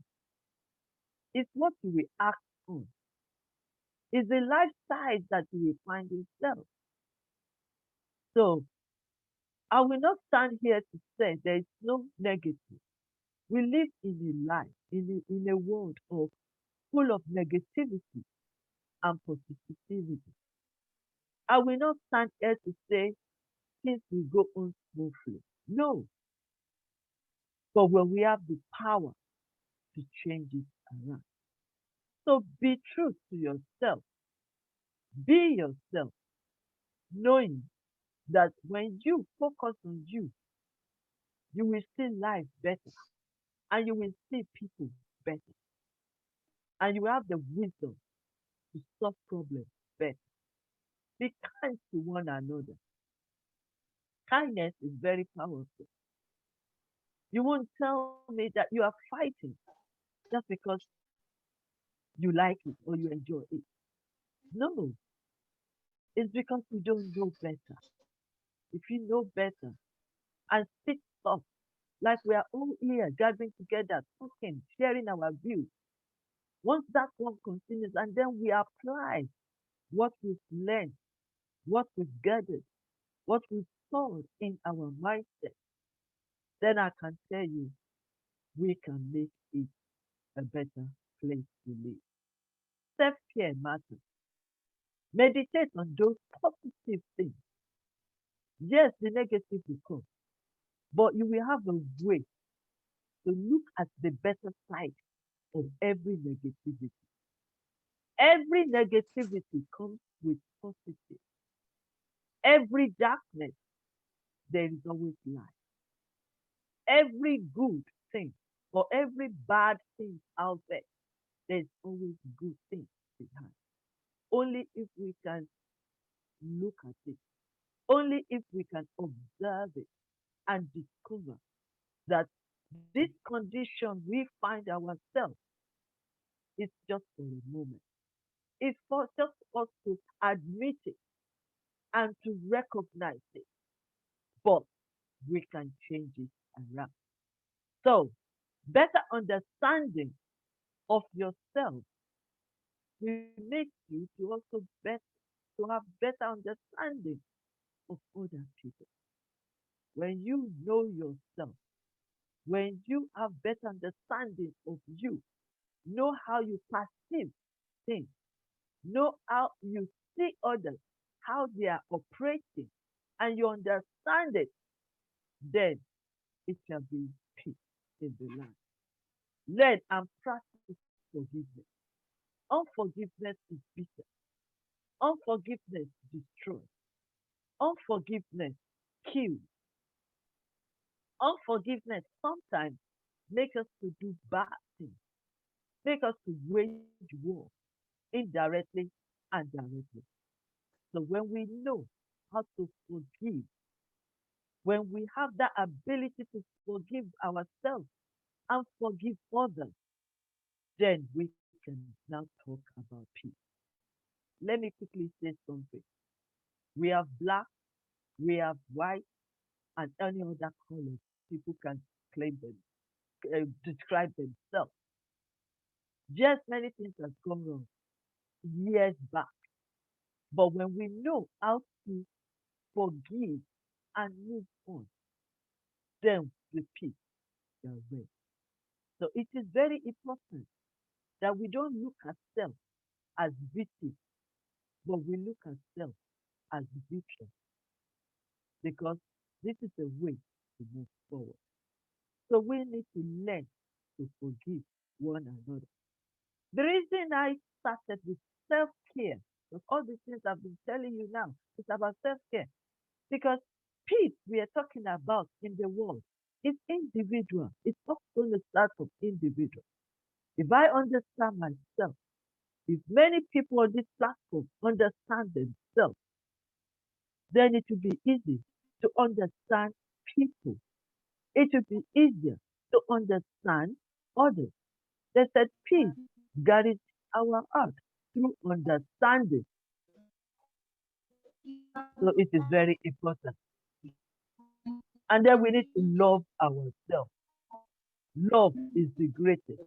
it's what you will act on, it's the lifestyle that you will find yourself. So I will not stand here to say there is no negative. We live in a life, in a world of full of negativity and positivity. I will not stand here to say things will go on smoothly. No, but when we have the power to change it around. So be true to yourself. Be yourself, knowing that when you focus on you, you will see life better and you will see people better and you will have the wisdom to solve problems better. Be kind to one another. Kindness is very powerful. You won't tell me that you are fighting just because you like it or you enjoy it. No, it's because we don't know better. If you know better and speak up, like we are all here gathering together, talking, sharing our views, once that one continues and then we apply what we've learned, what we've gathered, what we've stored in our mindset, then I can tell you we can make it a better place to live. Self care matters. Meditate on those positive things. Yes, the negative will come, but you will have a way to look at the better side of every negativity. Every negativity comes with positive. Every darkness, there is always light. Every good thing or every bad thing out there's always good things behind. Only if we can look at it, only if we can observe it and discover that this condition we find ourselves is just for a moment. It's for just us to admit it and to recognize it, but we can change it around. So, better understanding of yourself will make you to also to have better understanding of other people. When you know yourself, when you have better understanding of you, know how you perceive things, know how you see others, how they are operating, and you understand it, then it shall be peace in the land. Learn and practice forgiveness. Unforgiveness is bitter. Unforgiveness destroys. Unforgiveness kills. Unforgiveness sometimes makes us to do bad things, make us to wage war indirectly and directly. So when we know how to forgive, when we have that ability to forgive ourselves and forgive others, then we can now talk about peace. Let me quickly say something. We have black, we have white, and any other colors people can claim them, describe themselves. Just many things have gone wrong years back. But when we know how to forgive and move on, then the peace will reign. So it is very important that we don't look at self as victim, but we look at self as victor, because this is a way to move forward. So we need to learn to forgive one another. The reason I started with self-care, because all the things I've been telling you now, it's about self-care. Because peace we are talking about in the world is individual. It's not going to start from individual. If I understand myself, if many people on this platform understand themselves, then it will be easy to understand people. It will be easier to understand others. They said peace guides our heart through understanding. So it is very important. And then we need to love ourselves. Love is the greatest.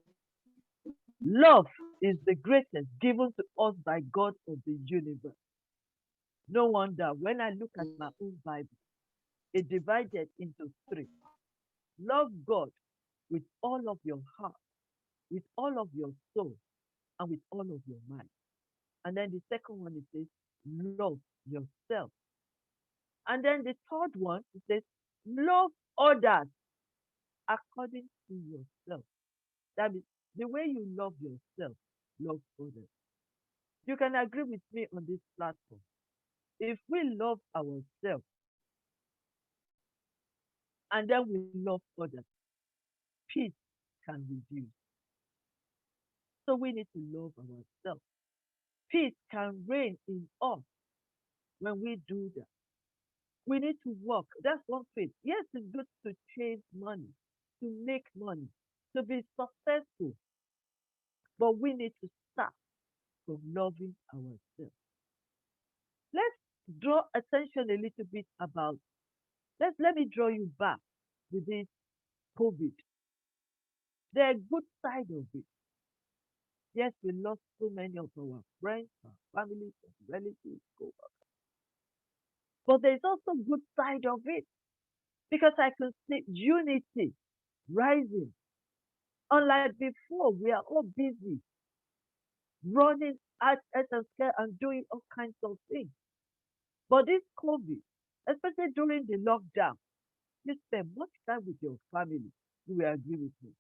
Love is the greatest given to us by God of the universe. No wonder when I look at my own Bible, it divided into three. Love God with all of your heart, with all of your soul, and with all of your mind. And then the second one, it says, love yourself. And then the third one, it says, love others according to yourself. That means the way you love yourself, love others. You can agree with me on this platform. If we love ourselves and then we love others, peace can reduce. So we need to love ourselves. Peace can reign in us when we do that. We need to work. That's one faith. Yes, it's good to chase money, to make money, to be successful, but we need to start from loving ourselves. Let's draw attention a little bit about, let me draw you back with this COVID. There are good side of it. Yes, we lost so many of our friends, our families, our relatives, but there's also good side of it, because I can see unity rising. Unlike before, we are all busy running at and scale and doing all kinds of things. But this COVID, especially during the lockdown, you spend much time with your family. You will agree with me.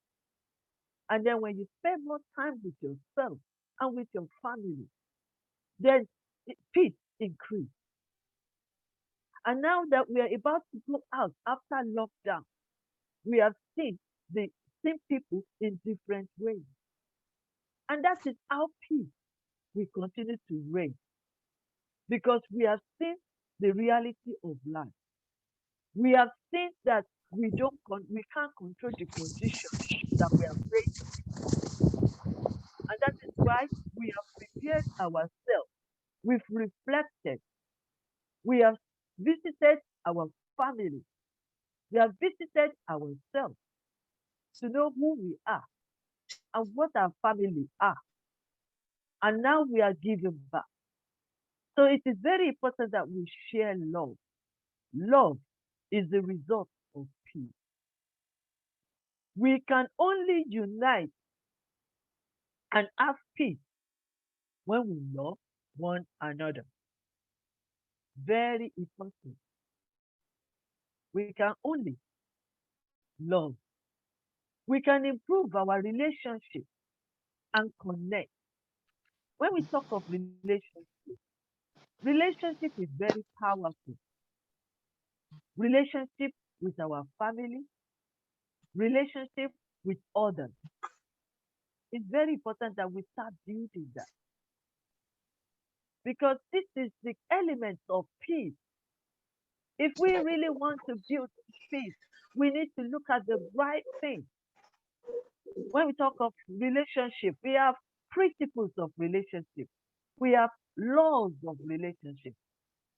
And then when you spend more time with yourself and with your family, then peace increase. And now that we are about to go out after lockdown, we have seen the same people in different ways. And that is how peace will continue to reign, because we have seen the reality of life. We have seen that we can't control the condition that we are facing, and that is why we have prepared ourselves. We've reflected. We have visited our family. We have visited ourselves to know who we are and what our family are. And now we are giving back. So it is very important that we share love. Love is the result of peace. We can only unite and have peace when we love one another. Very important. We can only love. We can improve our relationship and connect. When we talk of relationship is very powerful. Relationship with our family, relationship with others. It's very important that we start building that. because this is the element of peace. If we really want to build peace, we need to look at the right thing. When we talk of relationship, we have principles of relationship. We have laws of relationship.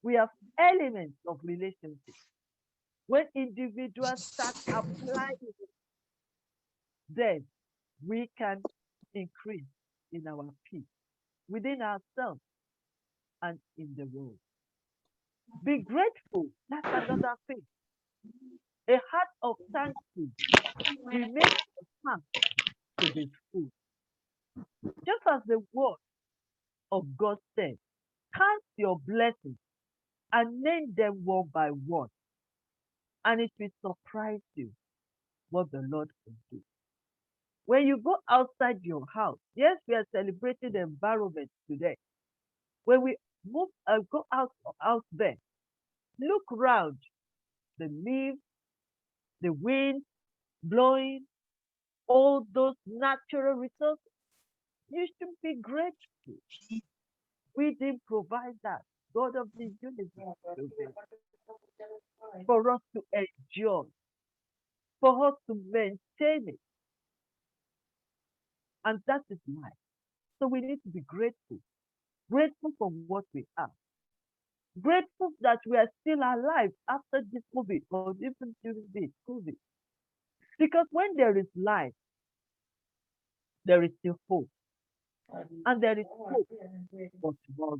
We have elements of relationship. When individuals start applying it, then we can increase in our peace within ourselves and in the world. Be grateful. That's another thing. A heart of thankful will make your heart to be full. Just as the word of God said, count your blessings and name them one by one, and it will surprise you what the Lord will do. When you go outside your house, yes, we are celebrating the environment today. When we go out there, look round the leaves, the wind blowing, all those natural resources. You should be grateful. We didn't provide that. God of the universe provided for us to enjoy, for us to maintain it. And that is life. So we need to be grateful. Grateful for what we have. Grateful that we are still alive after this COVID or even during this COVID. Because when there is life, there is still hope. And there is hope for tomorrow.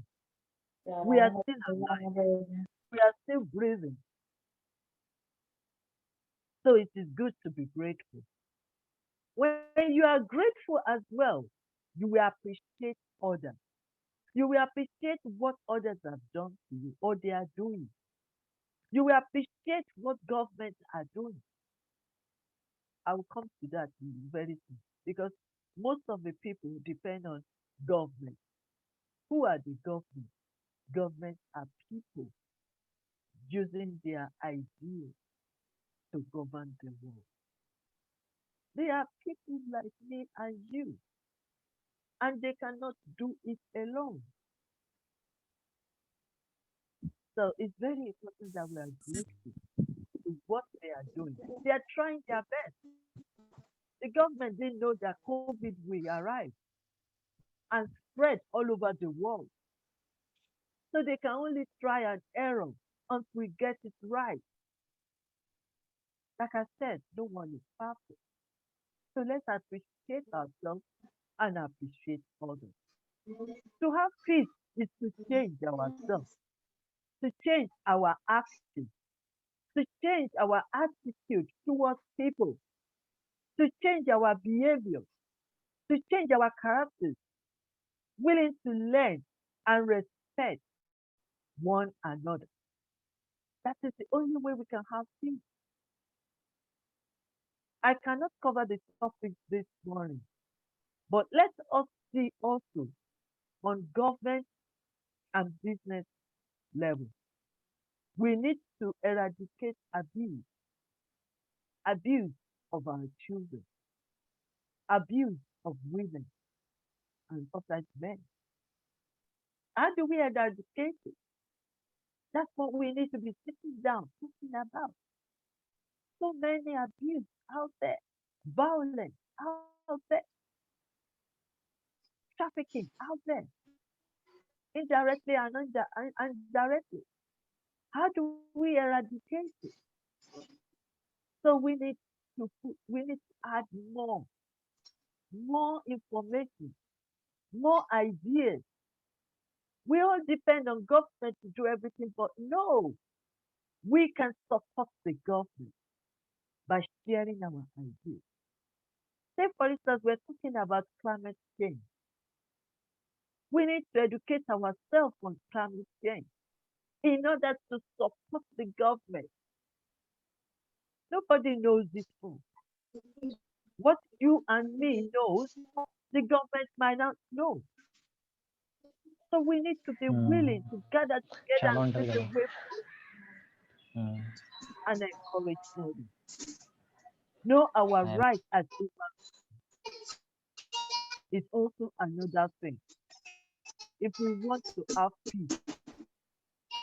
We are still alive. We are still breathing. So it is good to be grateful. When you are grateful as well, you will appreciate others. You will appreciate what others have done to you or they are doing. You will appreciate what governments are doing. I will come to that very soon because most of the people depend on government. Who are the government? Governments are people using their ideas to govern the world. They are people like me and you, and they cannot do it alone. So it's very important that we are grateful to what they are doing. They are trying their best. The government didn't know that COVID will arrive and spread all over the world. So they can only try and error until we get it right. Like I said, no one is perfect. So let's appreciate ourselves and appreciate others. To have peace is to change ourselves, to change our actions, to change our attitude towards people, to change our behavior, to change our characters, willing to learn and respect one another. That is the only way we can have peace. I cannot cover the topic this morning, but let us see also on government and business level. We need to eradicate abuse of our children, abuse of women and sometimes men. How do we eradicate it? That's what we need to be sitting down talking about. So many abuse out there, violence out there, trafficking out there, indirectly and indirectly. How do we eradicate it? So we need to add more information, more ideas. We all depend on government to do everything, but no, we can support the government by sharing our ideas. Say, for instance, we're talking about climate change. We need to educate ourselves on climate change in order to support the government. Nobody knows this full. What you and me knows, the government might not know. So we need to be willing to gather together చాలా and see ఉంటుంది the కదా. way and encourage others. Know our right as human is also another thing. if we want to have peace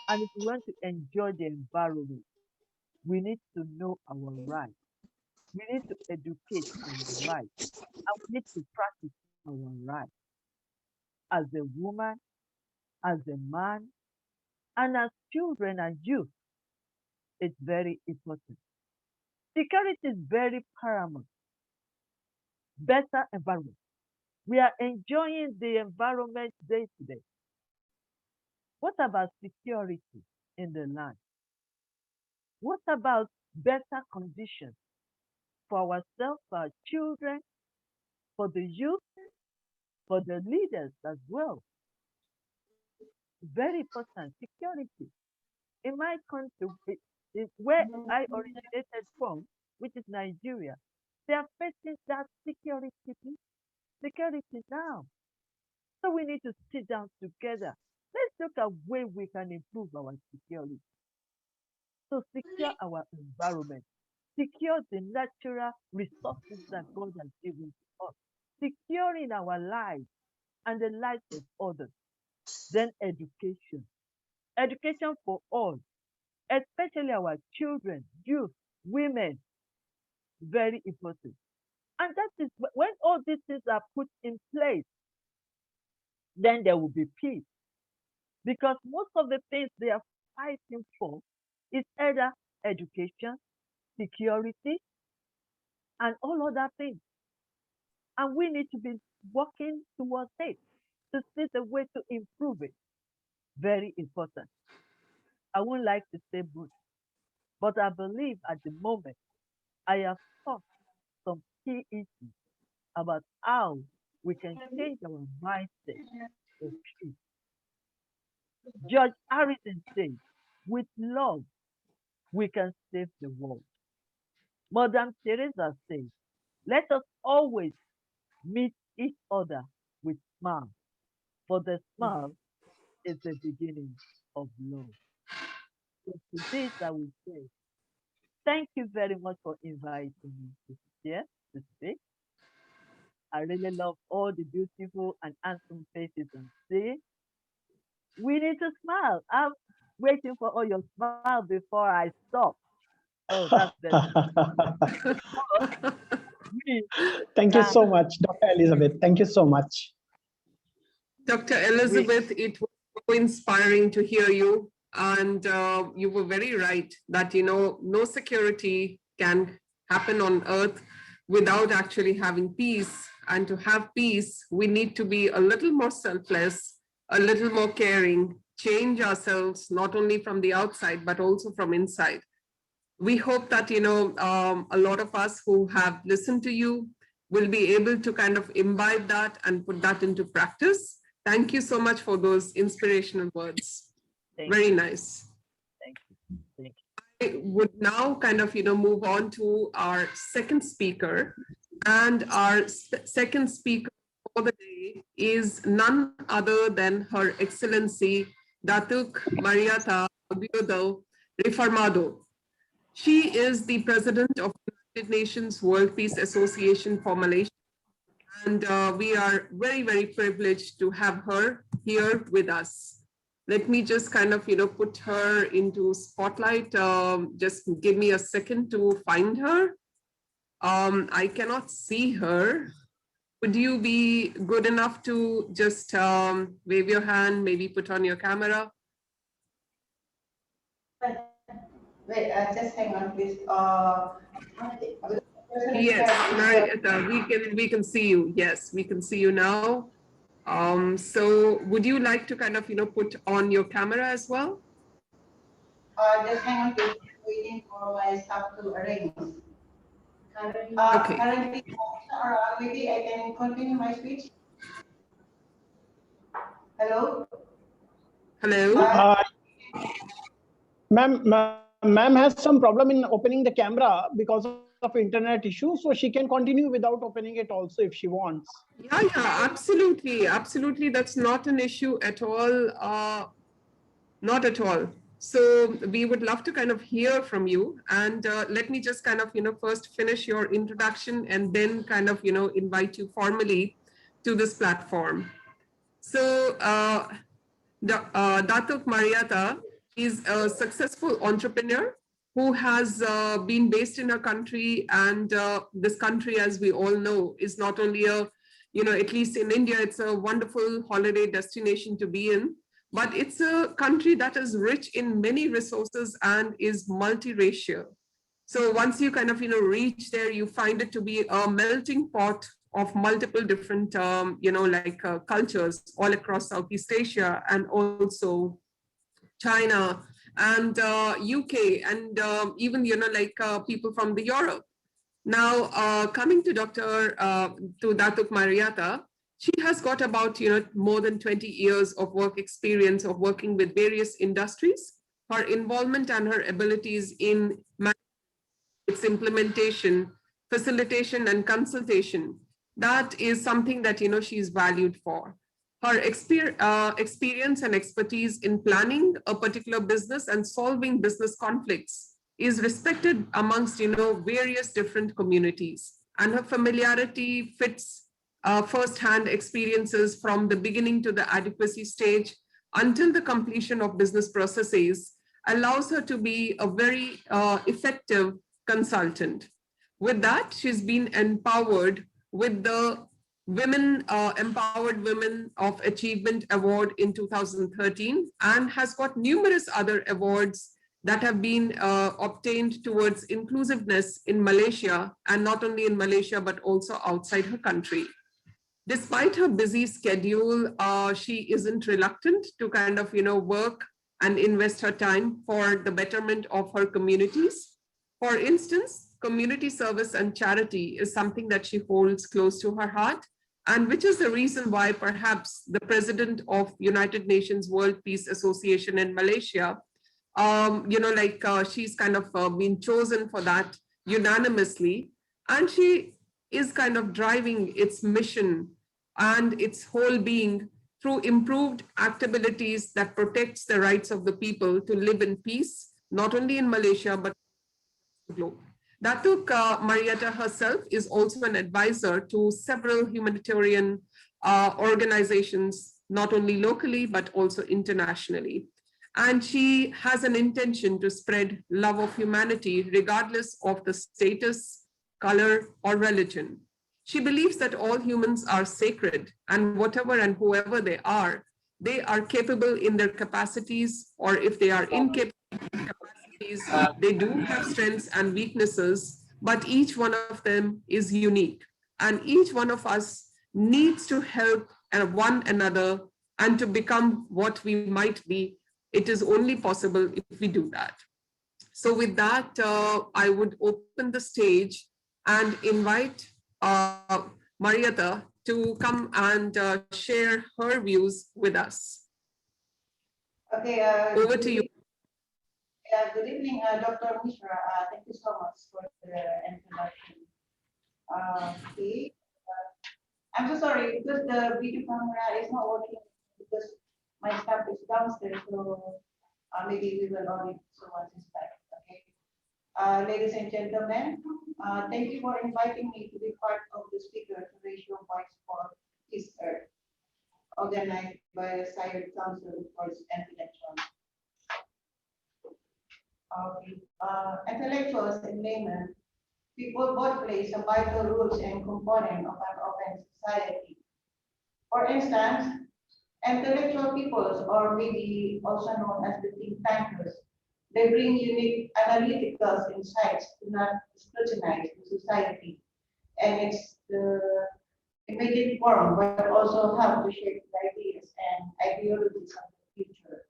and if we want to enjoy the environment, we need to know our rights. We need to educate our rights and we need to practice our rights as a woman, as a man, and as children and youth. It's very important. Security is very paramount. Better environment. We are enjoying the environment day to day. What about security in the land? What about better conditions for ourselves, for our children, for the youth, for the leaders as well? Very important. Security. In my country, where I originated from, which is Nigeria, they are facing that security now. So we need to sit down together. Let's look at where we can improve our security. So secure our environment, secure the natural resources that God has given to us, securing our lives and the lives of others. Then education, education for all, especially our children, youth, women, very important. And that is when all these things are put in place, then there will be peace. Because most of the things they are fighting for is either education, security, and all other things. And we need to be working towards it to see the way to improve it. Very important. I wouldn't like to say much, but I believe at the moment I have taught some key issues about how we can change our mindset of peace. George Harrison said, with love, we can save the world. Madame Teresa said, let us always meet each other with smile, for the smile is the beginning of love. So to this I will say, thank you very much for inviting me to share, to speak. I really love all the beautiful and handsome faces I'm seeing. We need to smile. I'm waiting for all your smile before I stop. Oh, that's very we Thank you can so much, Dr. Elizabeth. Thank you so much. Dr. we Elizabeth, it was so inspiring to hear you. And you were very right that, no security can happen on earth without actually having peace. And to have peace, we need to be a little more selfless, a little more caring, change ourselves, not only from the outside, but also from inside. We hope that, a lot of us who have listened to you will be able to kind of imbibe that and put that into practice. Thank you so much for those inspirational words. Very nice. Thank you. Thank you. I would now kind of, move on to our second speaker. And our second speaker for the day is none other than Her Excellency Datuk Marieta Aguido Reformado. She is the president of the United Nations World Peace Association for Malaysia. And we are very, very privileged to have her here with us. Let me just kind of, put her into spotlight. Just give me a second to find her. I cannot see her. Would you be good enough to just wave your hand, maybe put on your camera? Wait, just hang on, please. Yes, Marieta, we can see you. Yes, we can see you now. So would you like to kind of, put on your camera as well? Just hang on, please. Waiting for my stuff to arrange. Okay. Currently, or maybe I can continue my speech. Hello? Hello? Ma'am has some problem in opening the camera because of internet issue, so she can continue without opening it also if she wants. Yeah, absolutely. Absolutely. That's not an issue at all. Not at all. So we would love to kind of hear from you. And let me just kind of, first finish your introduction and then kind of, invite you formally to this platform. So Datuk Marietta is a successful entrepreneur who has been based in a country, and this country, as we all know, is not only a, at least in India, it's a wonderful holiday destination to be in, but it's a country that is rich in many resources and is multiracial. So once you kind of, reach there, you find it to be a melting pot of multiple different, cultures all across Southeast Asia and also China and UK and even, people from the Europe. Now, coming to to Datuk Marietta, she has got about, more than 20 years of work experience of working with various industries. Her involvement and her abilities in its implementation, facilitation, and consultation, that is something that, she's valued for. Her experience and expertise in planning a particular business and solving business conflicts is respected amongst, various different communities. And her familiarity fits first-hand experiences from the beginning to the adequacy stage until the completion of business processes allows her to be a very effective consultant. With that, she's been empowered with the Empowered Women of Achievement Award in 2013 and has got numerous other awards that have been obtained towards inclusiveness in Malaysia, and not only in Malaysia, but also outside her country. Despite her busy schedule, she isn't reluctant to kind of, work and invest her time for the betterment of her communities. For instance, community service and charity is something that she holds close to her heart, and which is the reason why perhaps the president of United Nations World Peace Association in Malaysia, she's kind of been chosen for that unanimously, and she is kind of driving its mission and its whole being through improved activities that protects the rights of the people to live in peace, not only in Malaysia, but the globe. Datuk Marietta herself is also an advisor to several humanitarian organizations, not only locally, but also internationally. And she has an intention to spread love of humanity, regardless of the status, color, or religion. She believes that all humans are sacred, and whatever and whoever they are capable in their capacities, or if they are incapable capacities, they do have strengths and weaknesses, but each one of them is unique. And each one of us needs to help one another and to become what we might be. It is only possible if we do that. So with that, I would open the stage and invite Marietta to come and share her views with us. Okay. Over to you. Good evening, Dr. Mishra. Thank you so much for the introduction. Okay. I'm so sorry because the video camera is not working because my staff is downstairs, so maybe we will on it so once it's back. Okay. Ladies and gentlemen, thank you for inviting me to be part of the speaker to raise your voice for Peace Earth, organized by the SCWI-SAIARD Council for Intellectuals. Intellectuals and laymen, people both plays a vital role and component of an open society. For instance, intellectual peoples, or maybe also known as the think tankers, they bring unique analytical insights to not scrutinize the society and its immediate form, but also help to shape the ideas and ideologies of the future.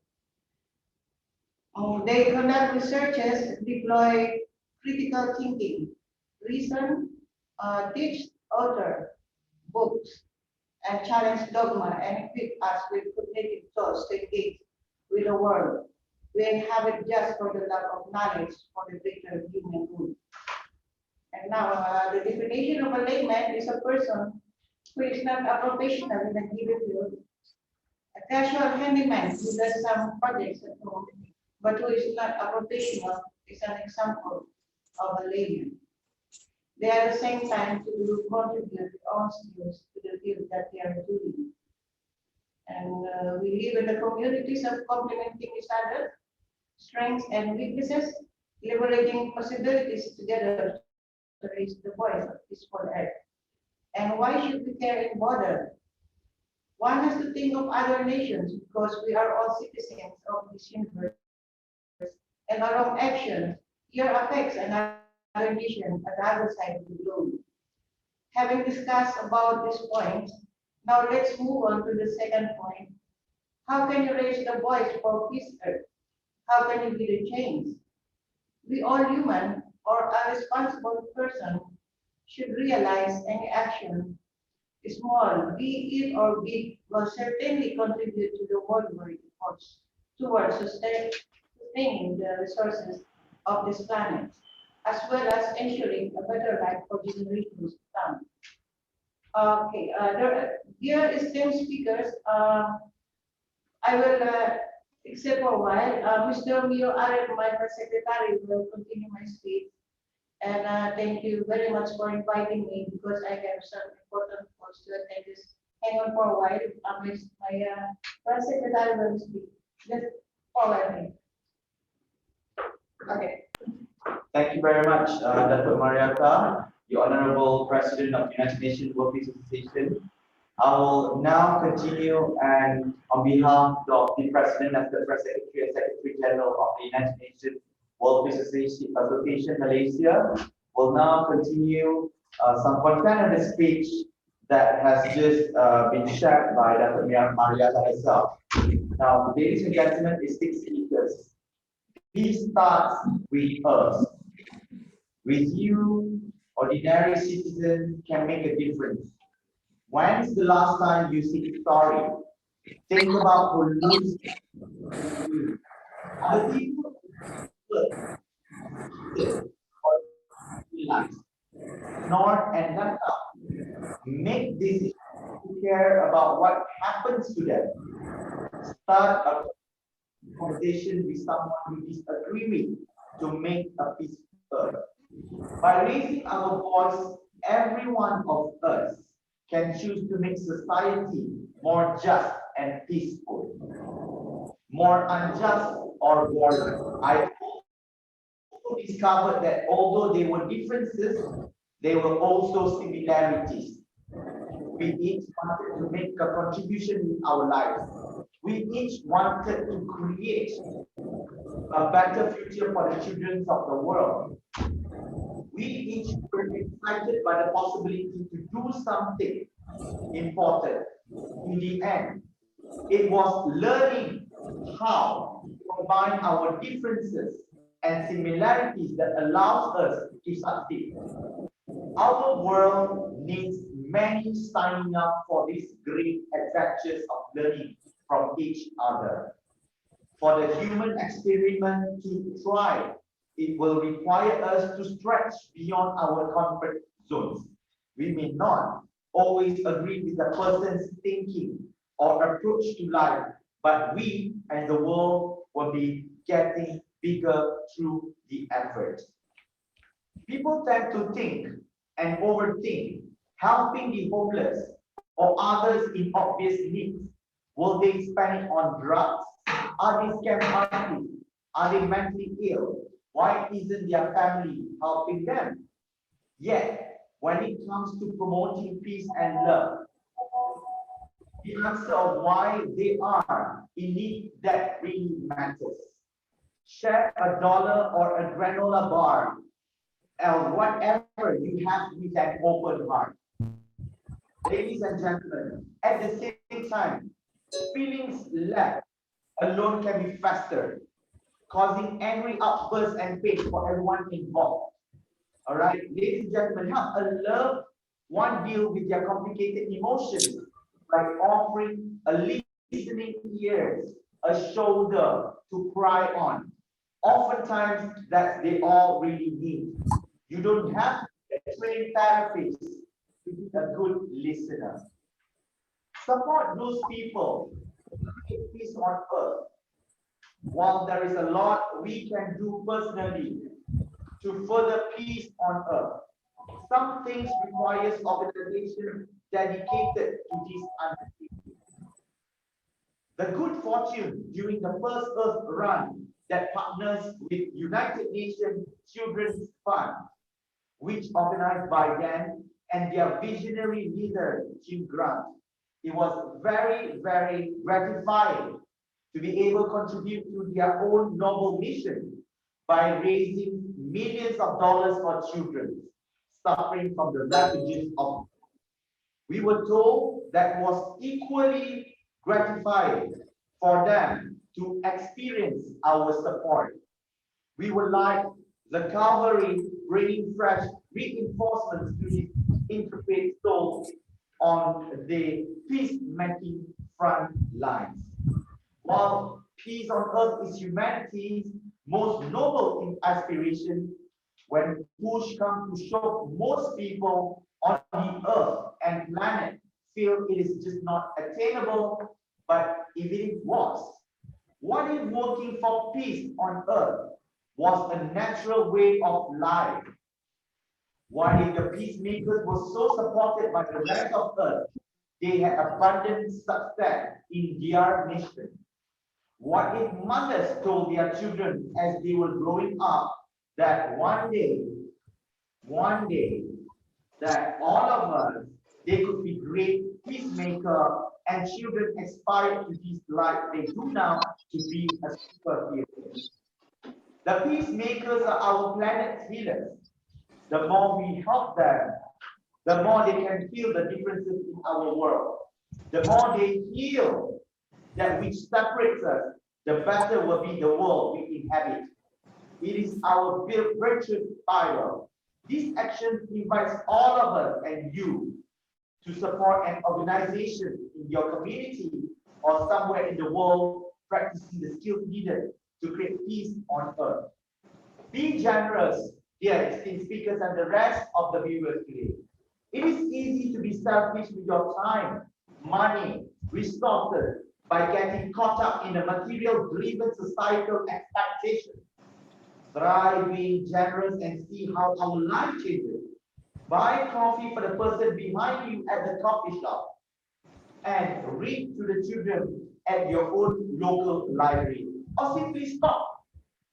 They conduct researches, deploy critical thinking, reason, teach, author, books, and challenge dogma and equip us with cognitive thoughts to engage with the world. We inhabit just for the love of knowledge for the greater human good. And now, the definition of a layman is a person who is not a professional in a given field, a casual handyman who does some projects at home, but who is not a professional is an example of a layman. They at the same time to contribute their own skills to the field that they are doing. And we live in the communities of complementing each other, strengths and weaknesses, liberating possibilities together to raise the voice of peaceful earth. And why should we care and bother? One has to think of other nations because we are all citizens of this universe, and our own actions here affects another nation at the other side of the globe. Having discussed about these points, now let's move on to the second point. How can you raise the voice for peace earth? How can you be the change? We all human or a responsible person should realize any action, small, be it or big, will certainly contribute to the worldwide efforts towards sustaining the resources of this planet, as well as ensuring a better life for generations to come. Okay, dear esteemed speakers, I will except for a while. Mr. Mio Arek, my press secretary, will continue my speech. And thank you very much for inviting me because I have some important calls to attend this. Hang on for a while. My press secretary will speak. Just follow me. Okay. Thank you very much, Dr. Mariata, the Honorable President of the United Nations World Peace Association. I will now continue and on behalf of the President as the Press Secretary and Secretary General of the United Nations World Peace Association Malaysia, will now continue some content of the speech that has just been shared by Dr. Mariata herself. Now, ladies and gentlemen, esteemed speakers, peace starts with us. With you, ordinary citizens can make a difference. When's the last time you see sorry? Think about who lose. Other people north and left out. Make decisions to care about what happens to them. Start a conversation with someone you disagree with to make a peaceful earth. By raising our voice, every one of us can choose to make society more just and peaceful, more unjust or violent. I also discovered that although there were differences, there were also similarities. We each wanted to make a contribution in our lives. We each wanted to create a better future for the children of the world. We each were excited by the possibility to do something important. In the end, it was learning how to combine our differences and similarities that allows us to succeed. Our world needs many signing up for these great adventures of learning from each other. For the human experiment to thrive, it will require us to stretch beyond our comfort zones. We may not always agree with the person's thinking or approach to life, but we and the world will be getting bigger through the effort. People tend to think and overthink, helping the homeless or others in obvious needs. Will they spend it on drugs? Are they scam artists? Are they mentally ill? Why isn't their family helping them? Yet, when it comes to promoting peace and love, the answer of why they are in need that really matters. Share a dollar or a granola bar or whatever you have with an open heart. Ladies and gentlemen, at the same time, feelings left alone can be festered, causing angry outbursts and pain for everyone involved. All right, ladies and gentlemen, help a loved one deal with their complicated emotions by offering a listening ears, a shoulder to cry on. Oftentimes, that they all really need. You don't have to be a trained therapist to be a good listener. Support those people who make peace on earth. While there is a lot we can do personally to further peace on earth, some things requires organizations dedicated to this undertaking. The good fortune during the first Earth run that partners with United Nations Children's Fund, which organized by them and their visionary leader, Jim Grant. It was very, very gratifying to be able to contribute to their own noble mission by raising millions of dollars for children suffering from the ravages of. We were told that was equally gratifying for them to experience our support. We would like the cavalry bringing fresh reinforcements to the intrepid souls on the peacemaking front lines. While peace on earth is humanity's most noble aspiration, when push comes to shove, most people on the earth and planet feel it is just not attainable. But if it was, what if working for peace on earth was a natural way of life? What if the peacemakers were so supported by the rest of earth, they had abundant success in their mission? What if mothers told their children as they were growing up that one day, that all of us, they could be great peacemaker and children aspire to be like they do now to be a superhero? The peacemakers are our planet's healers. The more we help them, the more they can feel the differences in our world. The more they heal that which separates us, the better will be the world we inhabit. It is our virtue Bible. This action invites all of us and you to support an organization in your community or somewhere in the world practicing the skills needed to create peace on earth. Be generous, dear esteemed speakers and the rest of the viewers today. It is easy to be selfish with your time, money, resources by getting caught up in a material-driven societal expectation. Try being generous and see how our life changes. Buy coffee for the person behind you at the coffee shop and read to the children at your own local library. Or simply stop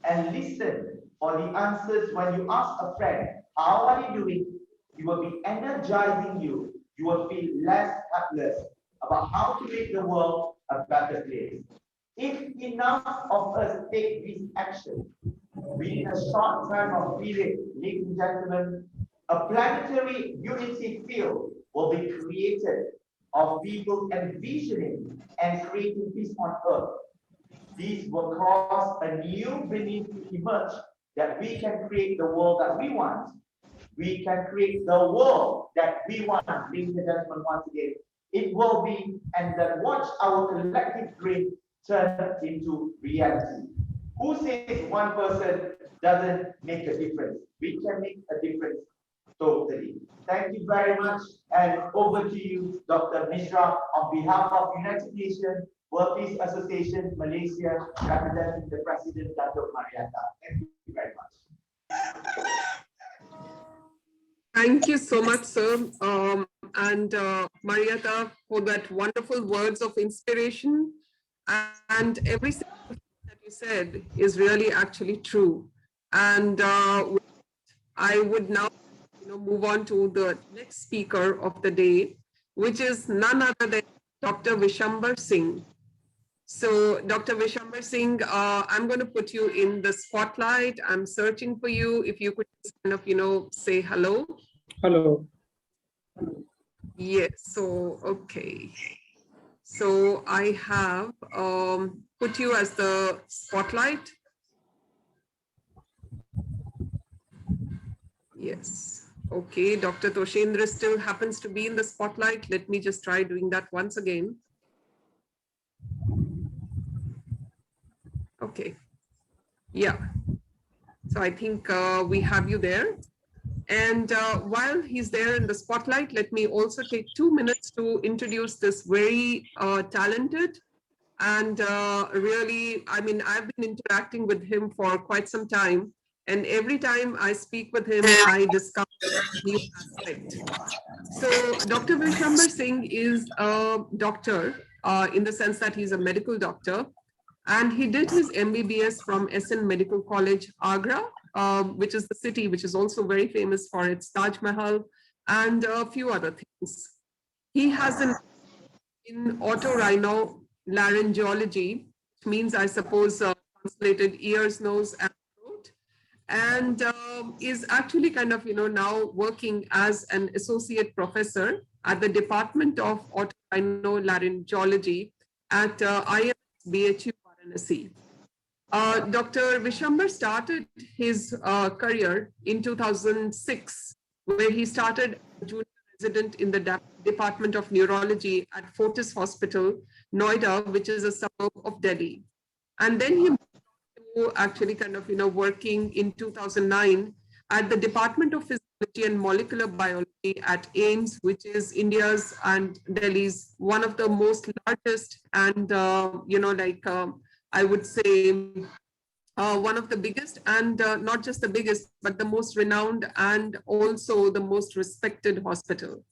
and listen for the answers when you ask a friend, how are you doing? It will be energizing you. You will feel less helpless about how to make the world a better place. If enough of us take this action, within a short time of period, ladies and gentlemen, a planetary unity field will be created of people envisioning and creating peace on earth. These will cause a new belief to emerge that we can create the world that we want. We can create the world that we want, ladies and gentlemen, once again. It will be, and then watch our collective dream turn into reality. Who says one person doesn't make a difference? We can make a difference totally. Thank you very much. And over to you, Dr. Mishra, on behalf of United Nations World Peace Association, Malaysia, representing the President, Dr. Marietta. Thank you very much. Thank you so much, sir. And Marietta, for that wonderful words of inspiration. And every single thing that you said is really actually true. And I would now move on to the next speaker of the day, which is none other than Dr. Vishambar Singh. So Dr. Vishambar Singh, I'm going to put you in the spotlight. I'm searching for you. If you could just kind of, say hello. Hello. Yes, so, okay. So I have put you as the spotlight. Yes. Okay, Dr. Toshendra still happens to be in the spotlight. Let me just try doing that once again. Okay. Yeah. So I think we have you there. And while he's there in the spotlight, let me also take 2 minutes to introduce this very talented and really, I mean, I've been interacting with him for quite some time. And every time I speak with him, I discover a new aspect. So Dr. Vishambar Singh is a doctor in the sense that he's a medical doctor. And he did his MBBS from SN Medical College, Agra, which is the city which is also very famous for its Taj Mahal and a few other things. He has an in otorhinolaryngology, which means, I suppose, translated ears, nose, and throat, and is actually kind of, now working as an associate professor at the Department of Otorhinolaryngology at IMS BHU Varanasi. Dr. Vishambar started his career in 2006, where he started as a junior resident in the Department of Neurology at Fortis Hospital, Noida, which is a suburb of Delhi. And then he moved to actually kind of, working in 2009 at the Department of Physiology and Molecular Biology at AIIMS, which is India's and Delhi's one of the most largest and, I would say, one of the biggest, and not just the biggest, but the most renowned and also the most respected hospital.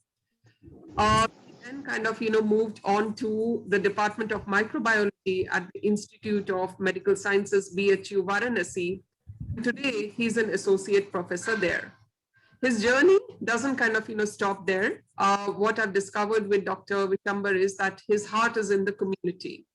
Then kind of, moved on to the Department of Microbiology at the Institute of Medical Sciences, BHU Varanasi. Today, he's an associate professor there. His journey doesn't kind of, stop there. What I've discovered with Dr. Vishambar is that his heart is in the community.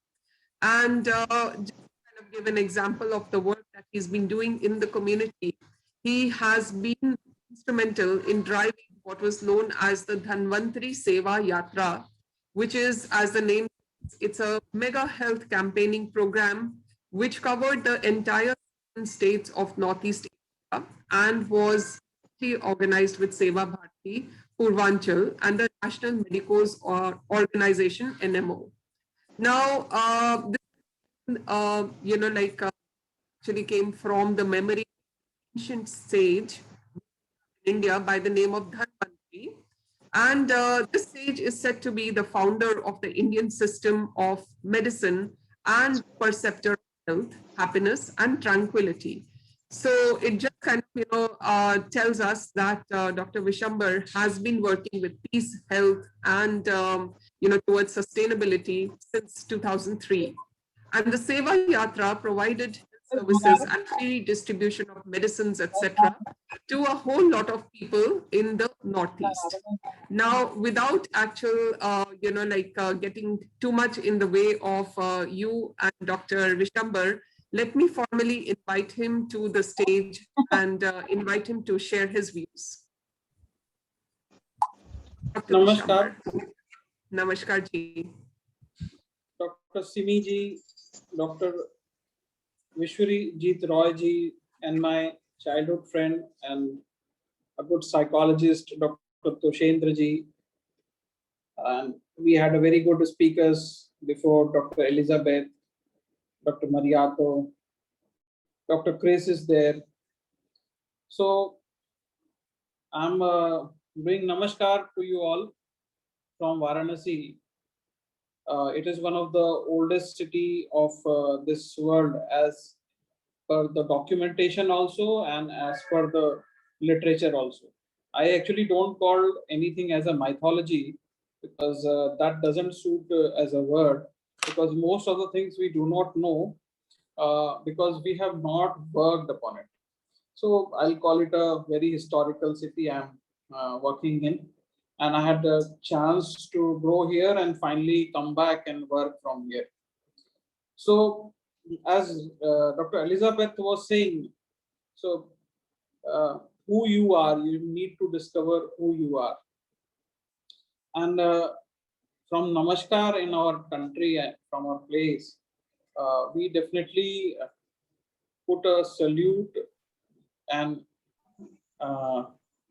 And just kind of give an example of the work that he's been doing in the community, he has been instrumental in driving what was known as the Bhanwandri Sevayatra, which is, as the name, it's a mega health campaigning program which covered the entire states of Northeast Asia and was organized with Seva Bharati, Purvanchal, and the National Medicos Organization, NMO. Now, actually came from the memory of an ancient sage in India by the name of Dhanvantri. And this sage is said to be the founder of the Indian system of medicine and perceptor of health, happiness, and tranquility. So it just kind of, tells us that Dr. Vishambar has been working with peace, health, and, towards sustainability since 2003. And the Seva Yatra provided services and free distribution of medicines, etc., to a whole lot of people in the Northeast. Now, without actual, getting too much in the way of you and Dr. Vishambar, let me formally invite him to the stage and invite him to share his views. Dr. Namaskar. Namaskar ji. Dr. Simi ji, Dr. Vishwarijit Roy ji, and my childhood friend and a good psychologist, Dr. Toshendra ji. And we had a very good speakers before, Dr. Elizabeth, Dr. Mariato, Dr. Chris is there. So I'm doing namaskar to you all from Varanasi. It is one of the oldest city of this world as per the documentation also and as per the literature also. I actually don't call anything as a mythology because that doesn't suit as a word, because most of the things we do not know because we have not worked upon it. So I'll call it a very historical city I'm working in. And I had a chance to grow here and finally come back and work from here. So as Dr. Elizabeth was saying, so who you are, you need to discover who you are. And from Namaskar in our country and from our place, we definitely put a salute and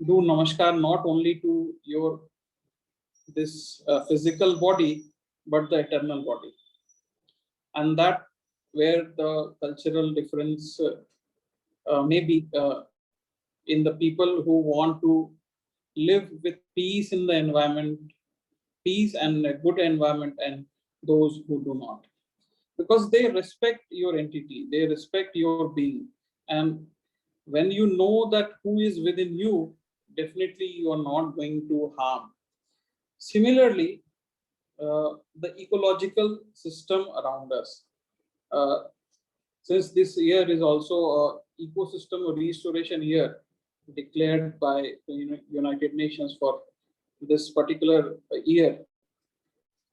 do Namaskar not only to your this physical body, but the eternal body. And that where the cultural difference may be in the people who want to live with peace in the environment, peace and a good environment, and those who do not. Because they respect your entity, they respect your being. And when you know that who is within you, definitely you are not going to harm. Similarly, the ecological system around us. Uh, since this year is also a ecosystem restoration year declared by the United Nations for this particular year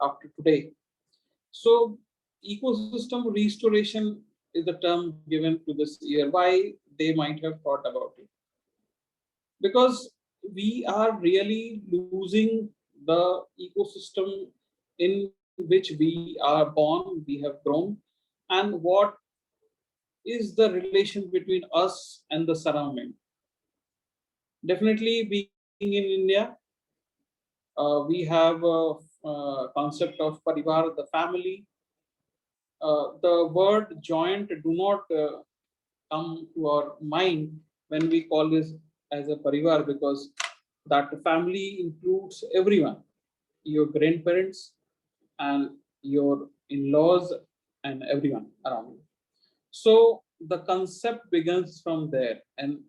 after today. So ecosystem restoration is the term given to this year. Why they might have thought about it? Because we are really losing the ecosystem in which we are born, we have grown, and what is the relation between us and the surrounding. Definitely, being in India, we have a concept of parivar, the family. The word joint do not come to our mind when we call this as a parivar, because that family includes everyone, your grandparents and your in-laws and everyone around you. So the concept begins from there, and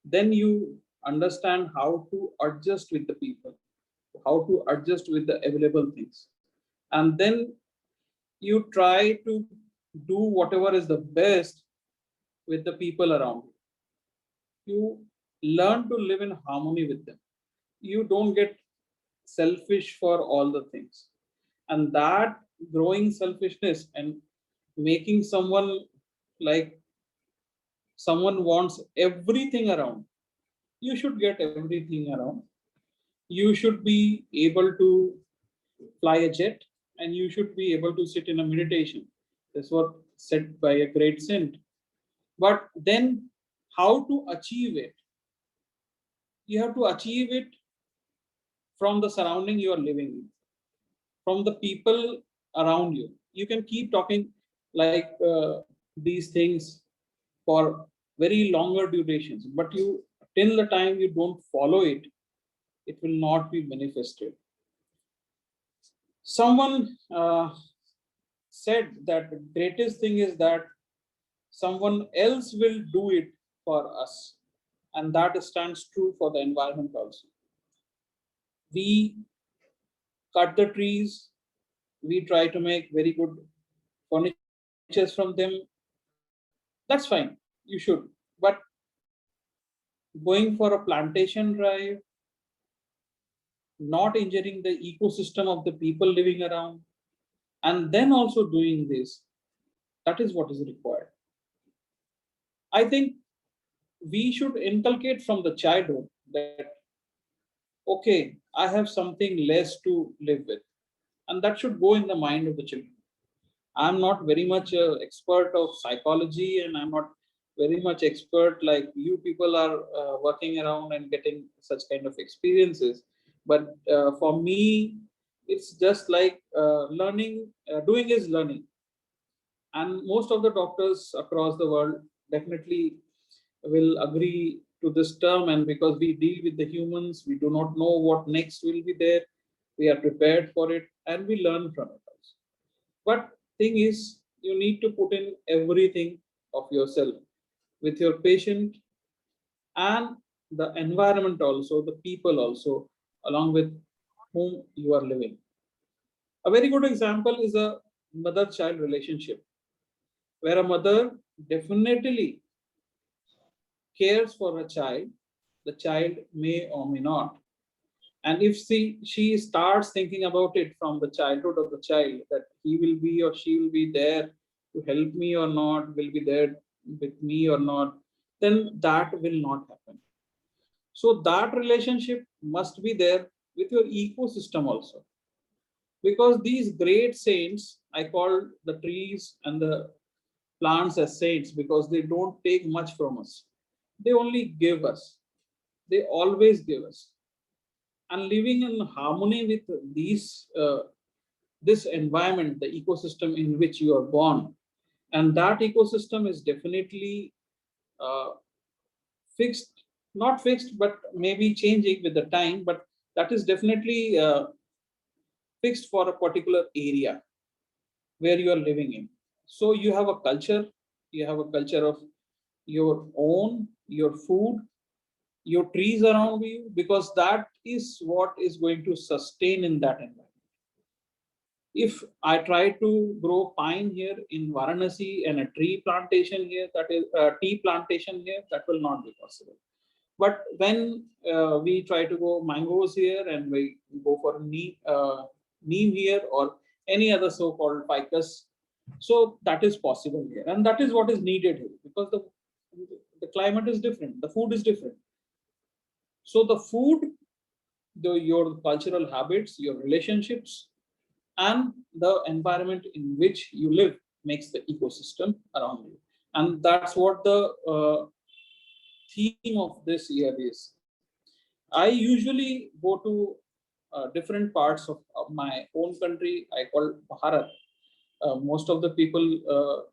then you understand how to adjust with the people, how to adjust with the available things, and then you try to do whatever is the best with the people around you. You learn to live in harmony with them. You don't get selfish for all the things. And that growing selfishness and making someone like someone wants everything around, you should get everything around. You should be able to fly a jet, and you should be able to sit in a meditation. That's what said by a great saint. But then, how to achieve it? You have to achieve it from the surrounding you are living in, from the people around you. You can keep talking like these things for very longer durations, but you till the time you don't follow it, it will not be manifested. Someone said that the greatest thing is that someone else will do it for us, and that stands true for the environment also. We cut the trees, we try to make very good furnitures from them. That's fine, you should. But going for a plantation drive, not injuring the ecosystem of the people living around, and then also doing this, that is what is required. I think we should inculcate from the childhood that, okay, I have something less to live with, and that should go in the mind of the children. I'm not very much a expert of psychology, and I'm not very much expert like you people are working around and getting such kind of experiences. But for me, it's just like learning, doing is learning. And most of the doctors across the world definitely will agree to this term. And because we deal with the humans, we do not know what next will be there. We are prepared for it and we learn from it also. But thing is, you need to put in everything of yourself with your patient and the environment also, the people also, along with whom you are living. A very good example is a mother-child relationship, where a mother definitely cares for a child, the child may or may not. And if she starts thinking about it from the childhood of the child, that he will be or she will be there to help me or not, will be there with me or not, then that will not happen. So that relationship must be there with your ecosystem also. Because these great saints, I call the trees and the plants as saints because they don't take much from us. They only give us. They always give us. And living in harmony with these, this environment, the ecosystem in which you are born, and that ecosystem is definitely uh, fixed, not fixed, but maybe changing with the time. But that is definitely fixed for a particular area where you are living in. So you have a culture of your own, your food, your trees around you, because that is what is going to sustain in that environment. If I try to grow pine here in Varanasi and a tree plantation here, that is a tea plantation here, that will not be possible. But when we try to go mangoes here and we go for neem here or any other so-called ficus, so that is possible here, and that is what is needed here because the climate is different, the food is different. So the food, your cultural habits, your relationships, and the environment in which you live makes the ecosystem around you, and that's what the theme of this year is. I usually go to different parts of my own country. I call Bharat. Most of the people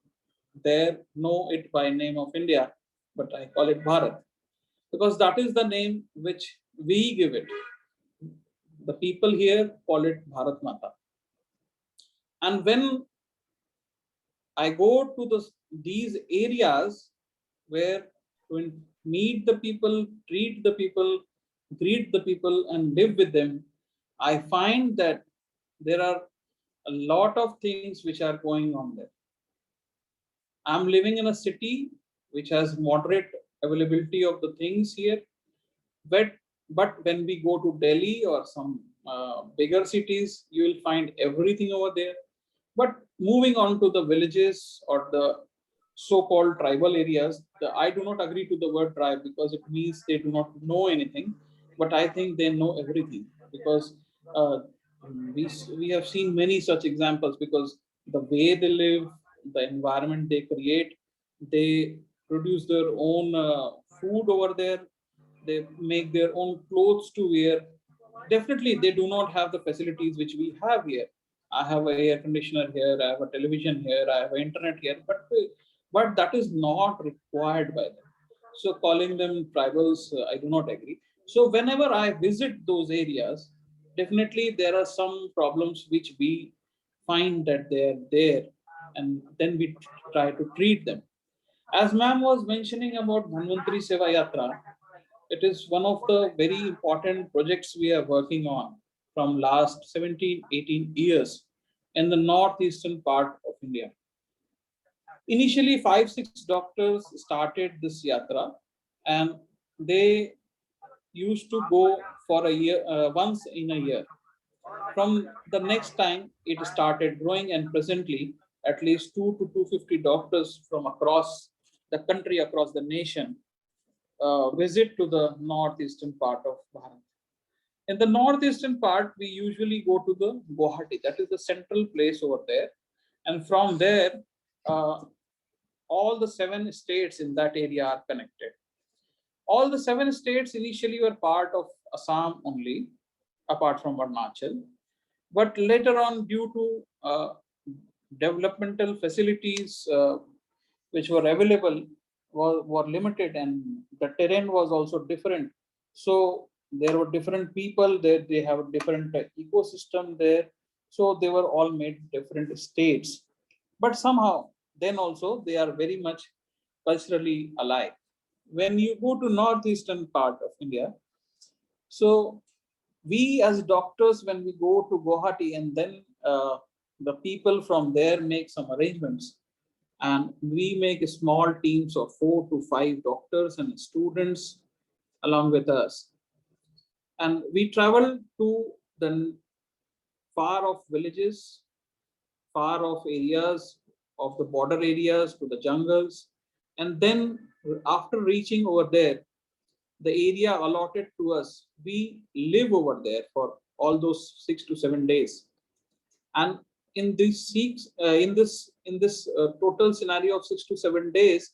there know it by name of India, but I call it Bharat because that is the name which we give it. The people here call it Bharat Mata. And when I go to these areas where to meet the people, treat the people, greet the people, and live with them, I find that there are a lot of things which are going on there. I'm living in a city which has moderate availability of the things here, but when we go to Delhi or some bigger cities, you will find everything over there. But moving on to the villages or the so-called tribal areas, I do not agree to the word tribe because it means they do not know anything. But I think they know everything because uh, we have seen many such examples because the way they live, the environment they create, they produce their own food over there, they make their own clothes to wear. Definitely, they do not have the facilities which we have here. I have an air conditioner here, I have a television here, I have internet here, but that is not required by them. So calling them tribals, I do not agree. So whenever I visit those areas, definitely there are some problems which we find that they are there, and then we try to treat them. As ma'am was mentioning about Bhanwandri Sevayatra, it is one of the very important projects we are working on from last 17, 18 years in the northeastern part of India. Initially, 5, 6 doctors started this yatra, and they used to go for a year, once in a year. From the next time, it started growing, and presently, at least 2 to 250 doctors from across the country, across the nation, visit to the northeastern part of Bharat. In the northeastern part, we usually go to the Guwahati, that is the central place over there. And from there, uh, all the 7 states in that area are connected. All the 7 states initially were part of Assam only, apart from Arunachal. But later on, due to developmental facilities which were available were limited, and the terrain was also different. So there were different people there, they have a different ecosystem there. So they were all made different states. But somehow, then also, they are very much culturally alive. When you go to northeastern part of India, so we as doctors, when we go to Guwahati, and then the people from there make some arrangements, and we make small teams of 4 to 5 doctors and students along with us, and we travel to the far off villages, far off areas of the border areas, to the jungles, and then after reaching over there, the area allotted to us, we live over there for all those 6 to 7 days. And in this total scenario of 6 to 7 days,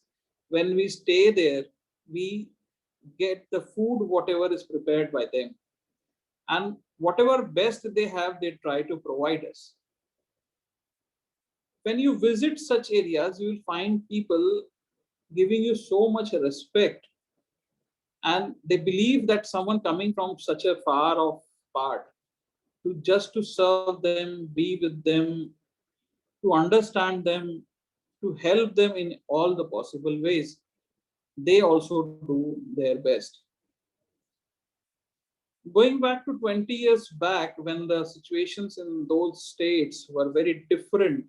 when we stay there, we get the food whatever is prepared by them, and whatever best they have, they try to provide us. When you visit such areas, you will find people giving you so much respect, and they believe that someone coming from such a far off part to just to serve them, be with them, to understand them, to help them in all the possible ways, they also do their best. Going back to 20 years back, when the situations in those states were very different,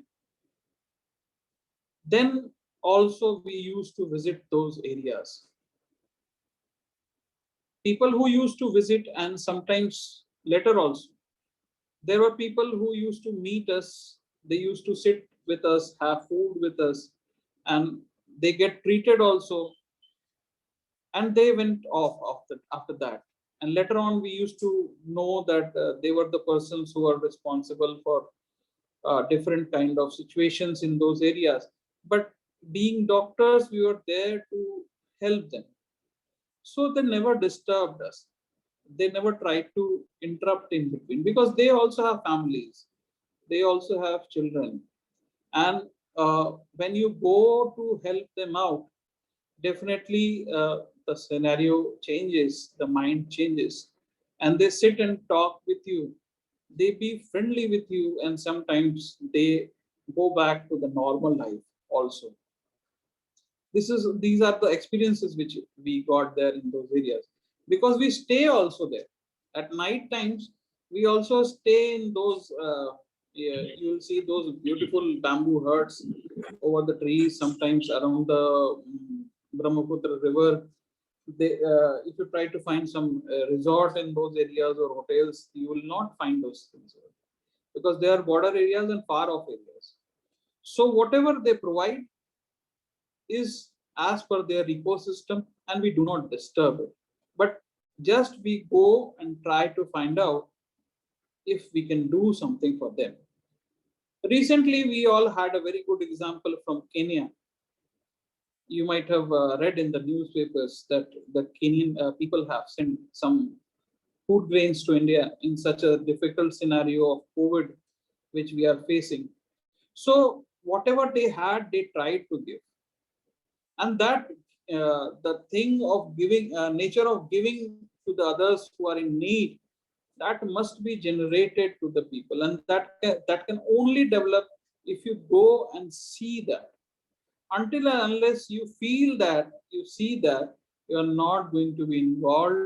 then also we used to visit those areas. People who used to visit, and sometimes later also, there were people who used to meet us, they used to sit with us, have food with us, and they get treated also, and they went off after that. And later on, we used to know that they were the persons who are responsible for different kind of situations in those areas. But being doctors, we were there to help them. So they never disturbed us. They never tried to interrupt in between, because they also have families, they also have children. And when you go to help them out, definitely the scenario changes, the mind changes, and they sit and talk with you. They be friendly with you, and sometimes they go back to the normal life also. These are the experiences which we got there in those areas, because we stay also there at night times. We also stay in those yeah, you'll see those beautiful bamboo huts over the trees, sometimes around the Brahmaputra river. They if you try to find some resort in those areas or hotels, you will not find those things, because they are border areas and far off areas. So whatever they provide is as per their ecosystem, and we do not disturb it, but just we go and try to find out if we can do something for them. Recently we all had a very good example from Kenya. You might have read in the newspapers that the Kenyan people have sent some food grains to India in such a difficult scenario of COVID which we are facing. So whatever they had, they tried to give. And that the thing of giving, nature of giving to the others who are in need, that must be generated to the people, and that can only develop if you go and see that. Until and unless you feel that, you see that, you are not going to be involved.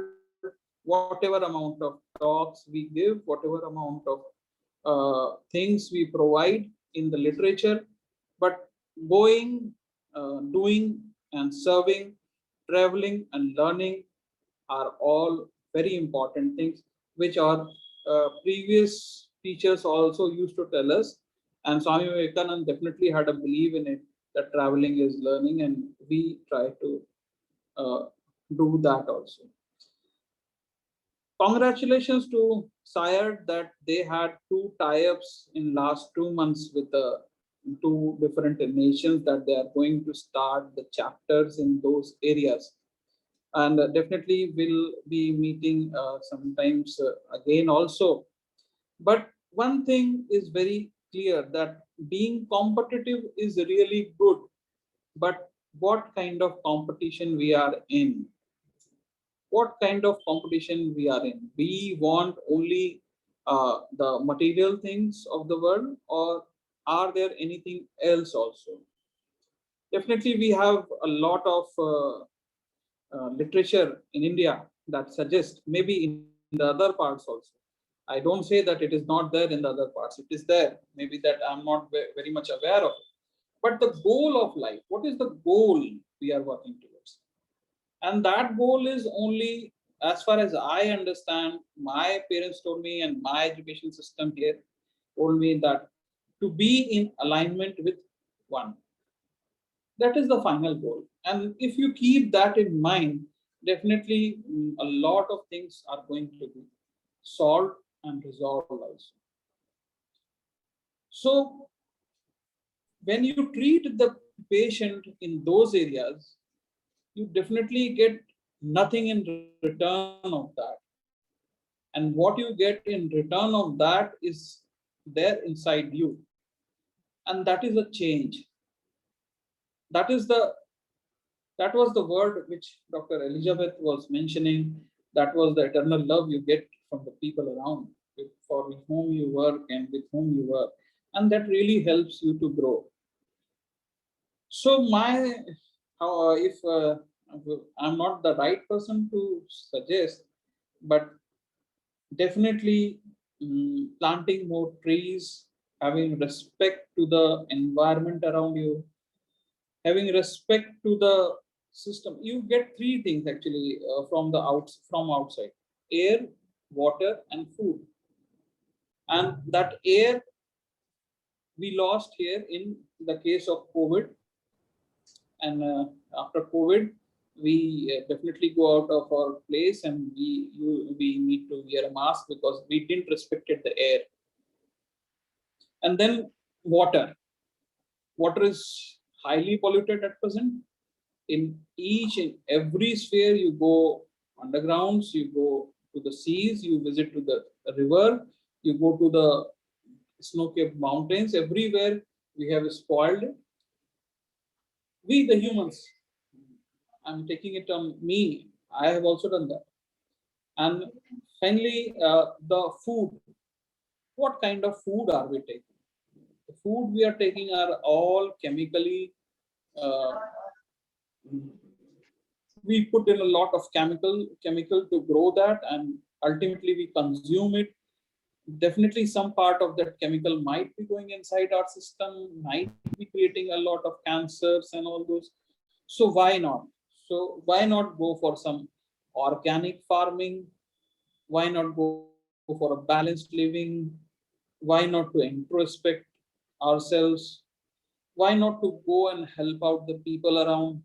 Whatever amount of talks we give, whatever amount of things we provide in the literature, but going, doing and serving, traveling and learning are all very important things, which our previous teachers also used to tell us. And Swami Vivekananda definitely had a belief in it, that traveling is learning, and we try to uh, do that also. Congratulations to SCWI-SAIARD that they had two tie-ups in last 2 months with the two different nations, that they are going to start the chapters in those areas. And definitely will be meeting sometimes again also. But one thing is very clear, that being competitive is really good, but what kind of competition we are in? What kind of competition we are in? We want only the material things of the world, or are there anything else also? Definitely we have a lot of literature in India that suggests, maybe in the other parts also. I don't say that it is not there in the other parts. It is there. Maybe that I'm not very much aware of it. But the goal of life, what is the goal we are working towards? And that goal is only, as far as I understand, my parents told me, and my education system here told me, that to be in alignment with one. That is the final goal. And if you keep that in mind, definitely a lot of things are going to be solved and resolved also. So when you treat the patient in those areas, you definitely get nothing in return of that. And what you get in return of that is there inside you. And that is a change. That is the That was the word which Dr. Elizabeth was mentioning. That was the eternal love you get from the people around, for whom you work and with whom you work. And that really helps you to grow. So if I'm not the right person to suggest, but definitely planting more trees, having respect to the environment around you, having respect to the system. You get three things actually from outside: air, water, and food. And that air we lost here in the case of COVID. And after COVID, we definitely go out of our place, and we need to wear a mask because we didn't respected the air. And then water. Water is highly polluted at present. In each and every sphere, you go undergrounds, you go to the seas, you visit to the river, you go to the snow-capped mountains. Everywhere we have spoiled it. We, the humans, I'm taking it on me. I have also done that. And finally, the food. What kind of food are we taking? The food we are taking are all chemically. We put in a lot of chemical to grow that, and ultimately we consume it. Definitely, some part of that chemical might be going inside our system, might be creating a lot of cancers and all those. So why not? So why not go for some organic farming? Why not go for a balanced living? Why not to introspect ourselves? Why not to go and help out the people around?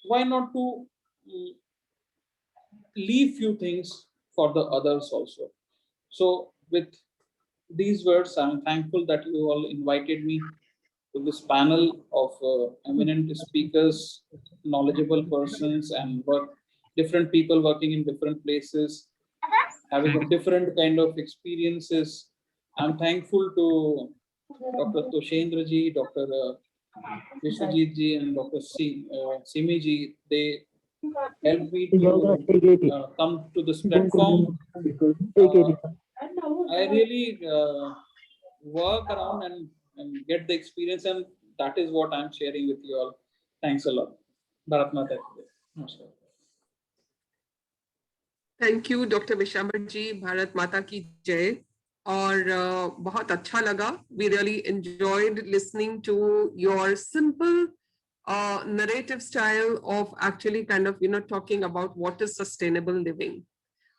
Why not to leave few things for the others also? So with these words, I'm thankful that you all invited me to this panel of eminent speakers, knowledgeable persons, and different people working in different places, having a different kind of experiences. I'm thankful to Dr. Toshendra ji, Dr. Vishwajit ji, and Dr. Simi ji. They helped me to come to this platform. I really work around and get the experience, and that is what I'm sharing with you all. Thanks a lot. Bharat Mata ki jai. Thank you, Dr. Vishambar ji. Bharat Mata ki jai. और बहुत अच्छा लगा. We really enjoyed listening to your simple narrative style of actually kind of talking about what is sustainable living.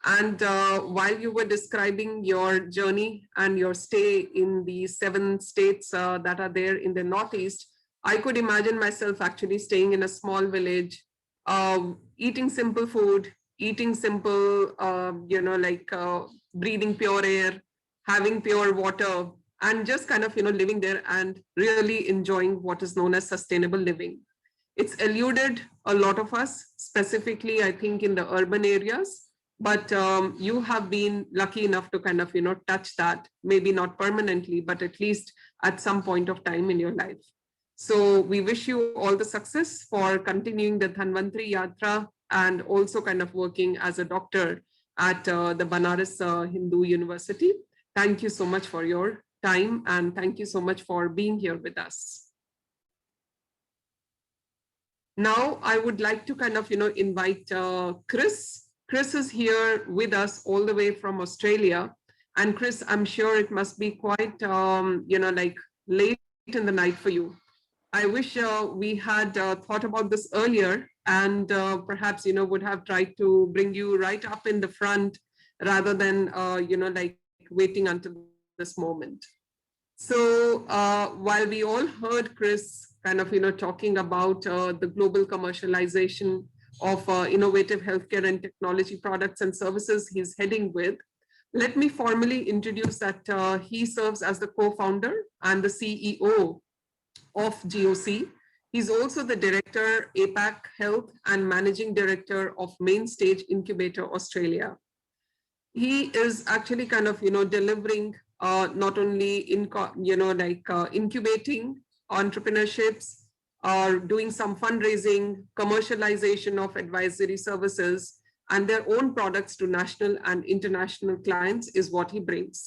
And while you were describing your journey and your stay in the 7 states that are there in the Northeast, I could imagine myself actually staying in a small village, eating simple food, eating simple, breathing pure air, having pure water, and just kind of, living there and really enjoying what is known as sustainable living. It's eluded a lot of us, specifically, I think, in the urban areas. But you have been lucky enough to kind of, touch that, maybe not permanently, but at least at some point of time in your life. So we wish you all the success for continuing the Bhanwandri Yatra and also kind of working as a doctor at the Banaras Hindu University. Thank you so much for your time, and thank you so much for being here with us. Now, I would like to kind of, invite Chris. Chris is here with us all the way from Australia. And Chris, I'm sure it must be quite, late in the night for you. I wish we had thought about this earlier and perhaps, would have tried to bring you right up in the front rather than, waiting until this moment. So while we all heard Chris kind of, talking about the global commercialization of innovative healthcare and technology products and services he's heading with, let me formally introduce that he serves as the co-founder and the CEO of GOC. He's also the director, APAC Health, and managing director of Mainstage Incubator Australia. He is actually kind of, delivering not only incubating entrepreneurships, or doing some fundraising, commercialization of advisory services, and their own products to national and international clients is what he brings.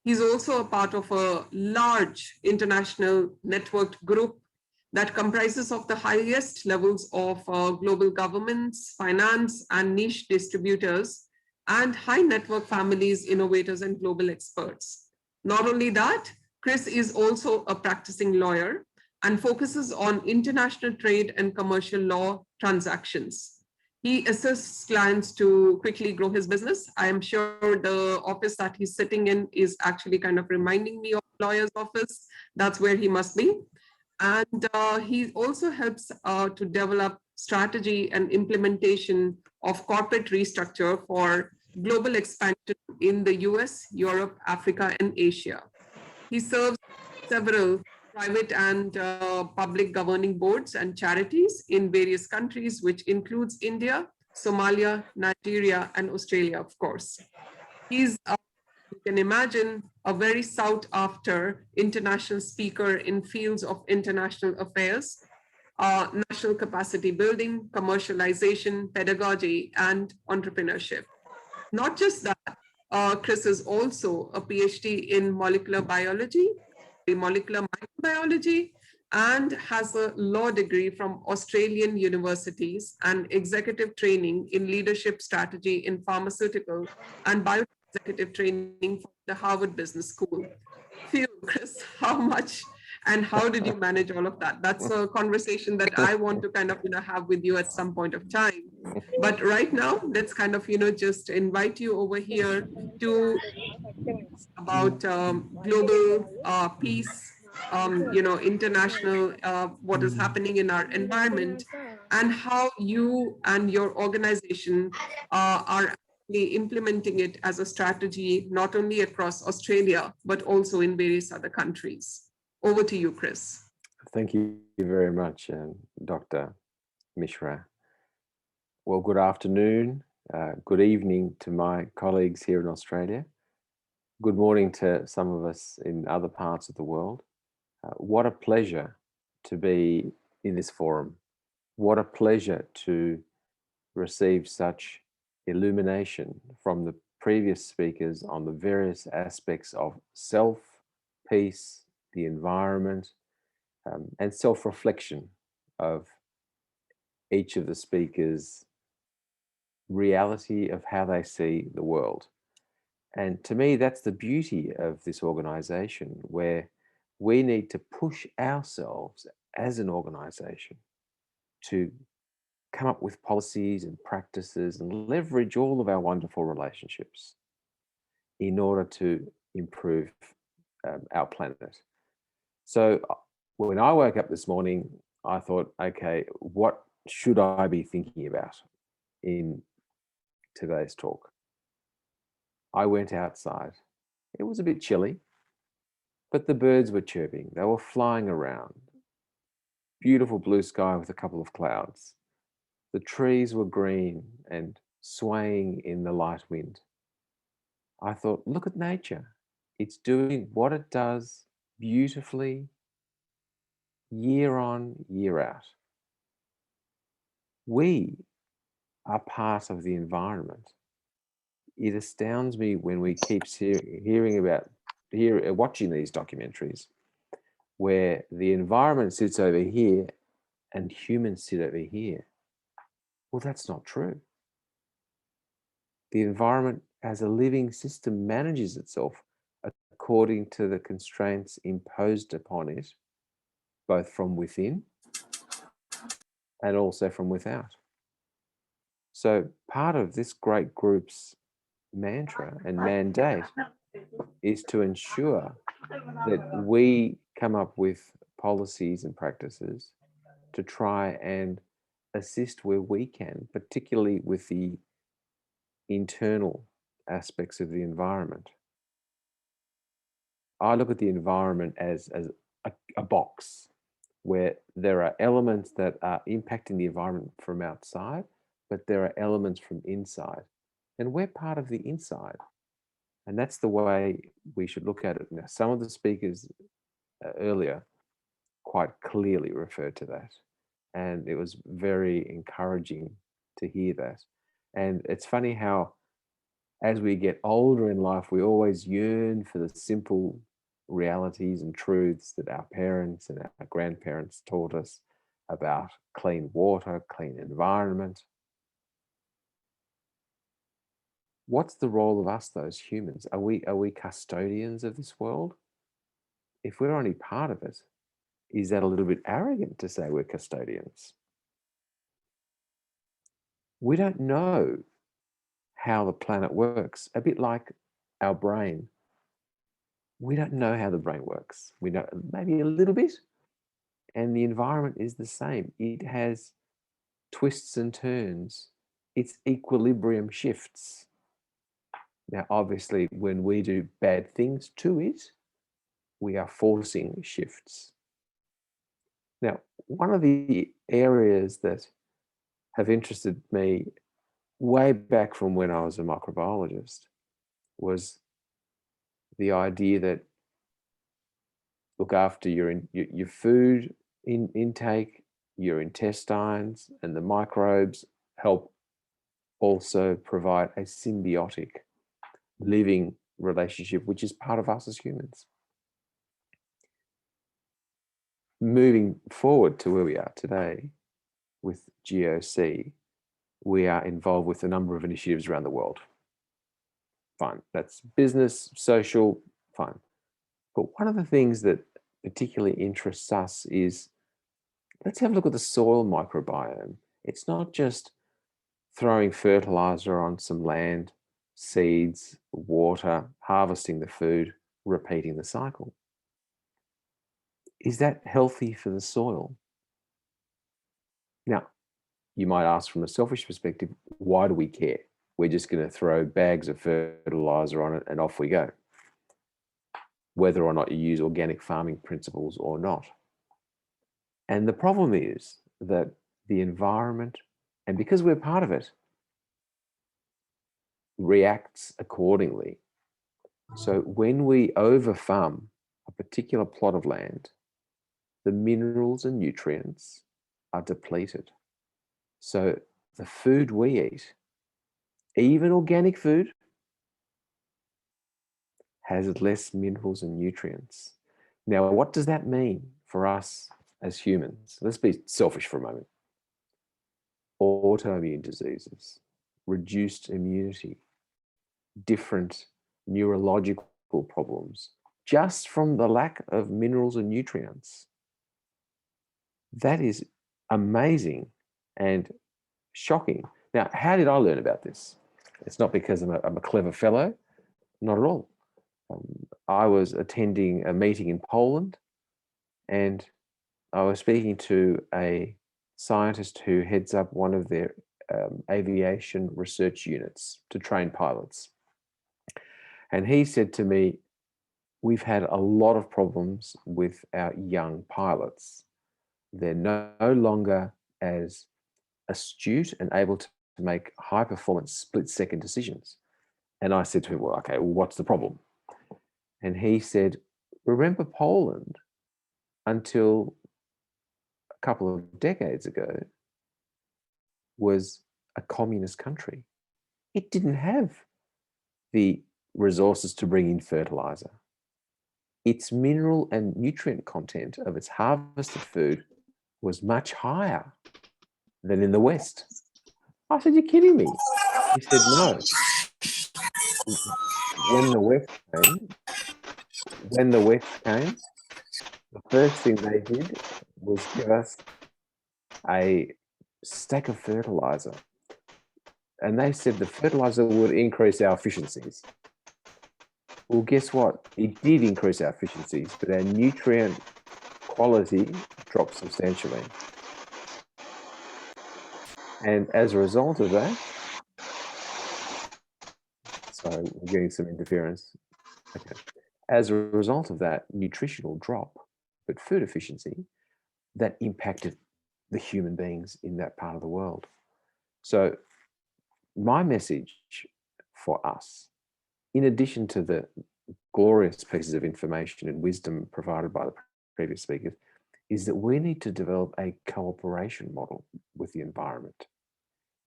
He's also a part of a large international networked group that comprises of the highest levels of global governments, finance, and niche distributors. and high network families, innovators, and global experts. Not only that, Chris is also a practicing lawyer and focuses on international trade and commercial law transactions. He assists clients to quickly grow his business. I am sure the office that he's sitting in is actually kind of reminding me of a lawyer's office. That's where he must be. And he also helps to develop strategy and implementation of corporate restructure for global expansion in the US, Europe, Africa, and Asia. He serves several private and public governing boards and charities in various countries, which includes India, Somalia, Nigeria, and Australia, of course. He's, you can imagine, a very sought after international speaker in fields of international affairs, national capacity building, commercialization, pedagogy, and entrepreneurship. Not just that, Chris is also a PhD in molecular biology, molecular microbiology, and has a law degree from Australian universities and executive training in leadership strategy in pharmaceutical and bioexecutive training from the Harvard Business School. Phew, Chris, how much and how did you manage all of that? That's a conversation that I want to kind of, have with you at some point of time. But right now, let's kind of, just invite you over here to about global peace, international, what is happening in our environment, and how you and your organization are actually implementing it as a strategy, not only across Australia, but also in various other countries. Over to you, Chris. Thank you very much, Dr. Mishra. Well, good afternoon, good evening to my colleagues here in Australia. Good morning to some of us in other parts of the world. What a pleasure to be in this forum. What a pleasure to receive such illumination from the previous speakers on the various aspects of self, peace, the environment, and self-reflection of each of the speakers' reality of how they see the world. And to me, that's the beauty of this organization, where we need to push ourselves as an organization to come up with policies and practices and leverage all of our wonderful relationships in order to improve our planet. So when I woke up this morning, I thought, okay, what should I be thinking about in today's talk? I went outside. It was a bit chilly, but the birds were chirping. They were flying around. Beautiful blue sky with a couple of clouds. The trees were green and swaying in the light wind. I thought, look at nature. It's doing what it does beautifully year on, year out. We are part of the environment. It astounds me when we keep watching these documentaries where the environment sits over here and humans sit over here. Well, that's not true. The environment as a living system manages itself according to the constraints imposed upon it, both from within and also from without. So part of this great group's mantra and mandate is to ensure that we come up with policies and practices to try and assist where we can, particularly with the internal aspects of the environment. I look at the environment as a box where there are elements that are impacting the environment from outside, but there are elements from inside. And we're part of the inside. And that's the way we should look at it. Now, some of the speakers earlier quite clearly referred to that. And it was very encouraging to hear that. And it's funny how as we get older in life, we always yearn for the simple realities and truths that our parents and our grandparents taught us about clean water, clean environment. what's the role of us, those humans? Are we custodians of this world? If we're only part of it, is that a little bit arrogant to say we're custodians? We don't know how the planet works, a bit like our brain. We don't know how the brain works. We know maybe a little bit, and the environment is the same. It has twists and turns. Its equilibrium shifts. Now, obviously, when we do bad things to it, we are forcing shifts. Now, one of the areas that have interested me way back from when I was a microbiologist was the idea that look after your food intake, your intestines, and the microbes help also provide a symbiotic living relationship, which is part of us as humans. Moving forward to where we are today with GOC, we are involved with a number of initiatives around the world. Fine, that's business, social, fine. But one of the things that particularly interests us is, let's have a look at the soil microbiome. It's not just throwing fertilizer on some land, seeds, water, harvesting the food, repeating the cycle. Is that healthy for the soil? Now, you might ask from a selfish perspective, why do we care? We're just going to throw bags of fertilizer on it and off we go, whether or not you use organic farming principles or not. And the problem is that the environment, and because we're part of it, reacts accordingly. So when we overfarm a particular plot of land, the minerals and nutrients are depleted. So the food we eat, even organic food, has less minerals and nutrients. Now, what does that mean for us as humans? Let's be selfish for a moment. Autoimmune diseases, reduced immunity, different neurological problems, just from the lack of minerals and nutrients. That is amazing and shocking. Now, how did I learn about this? It's not because I'm a clever fellow, not at all. I was attending a meeting in Poland, and I was speaking to a scientist who heads up one of their aviation research units to train pilots. And he said to me, we've had a lot of problems with our young pilots. They're no longer as astute and able to make high performance split-second decisions. And I said to him, well, okay, what's the problem? And he said, remember Poland until a couple of decades ago was a communist country. It didn't have the resources to bring in fertilizer. Its mineral and nutrient content of its harvested food was much higher than in the West. I said, you're kidding me. He said, no. When the West came, the first thing they did was give us a stack of fertilizer. And they said the fertilizer would increase our efficiencies. Well, guess what? It did increase our efficiencies, but our nutrient quality dropped substantially. And as a result of that, sorry, we're getting some interference. Okay. As a result of that nutritional drop, but food efficiency, that impacted the human beings in that part of the world. So my message for us, in addition to the glorious pieces of information and wisdom provided by the previous speakers, is that we need to develop a cooperation model with the environment.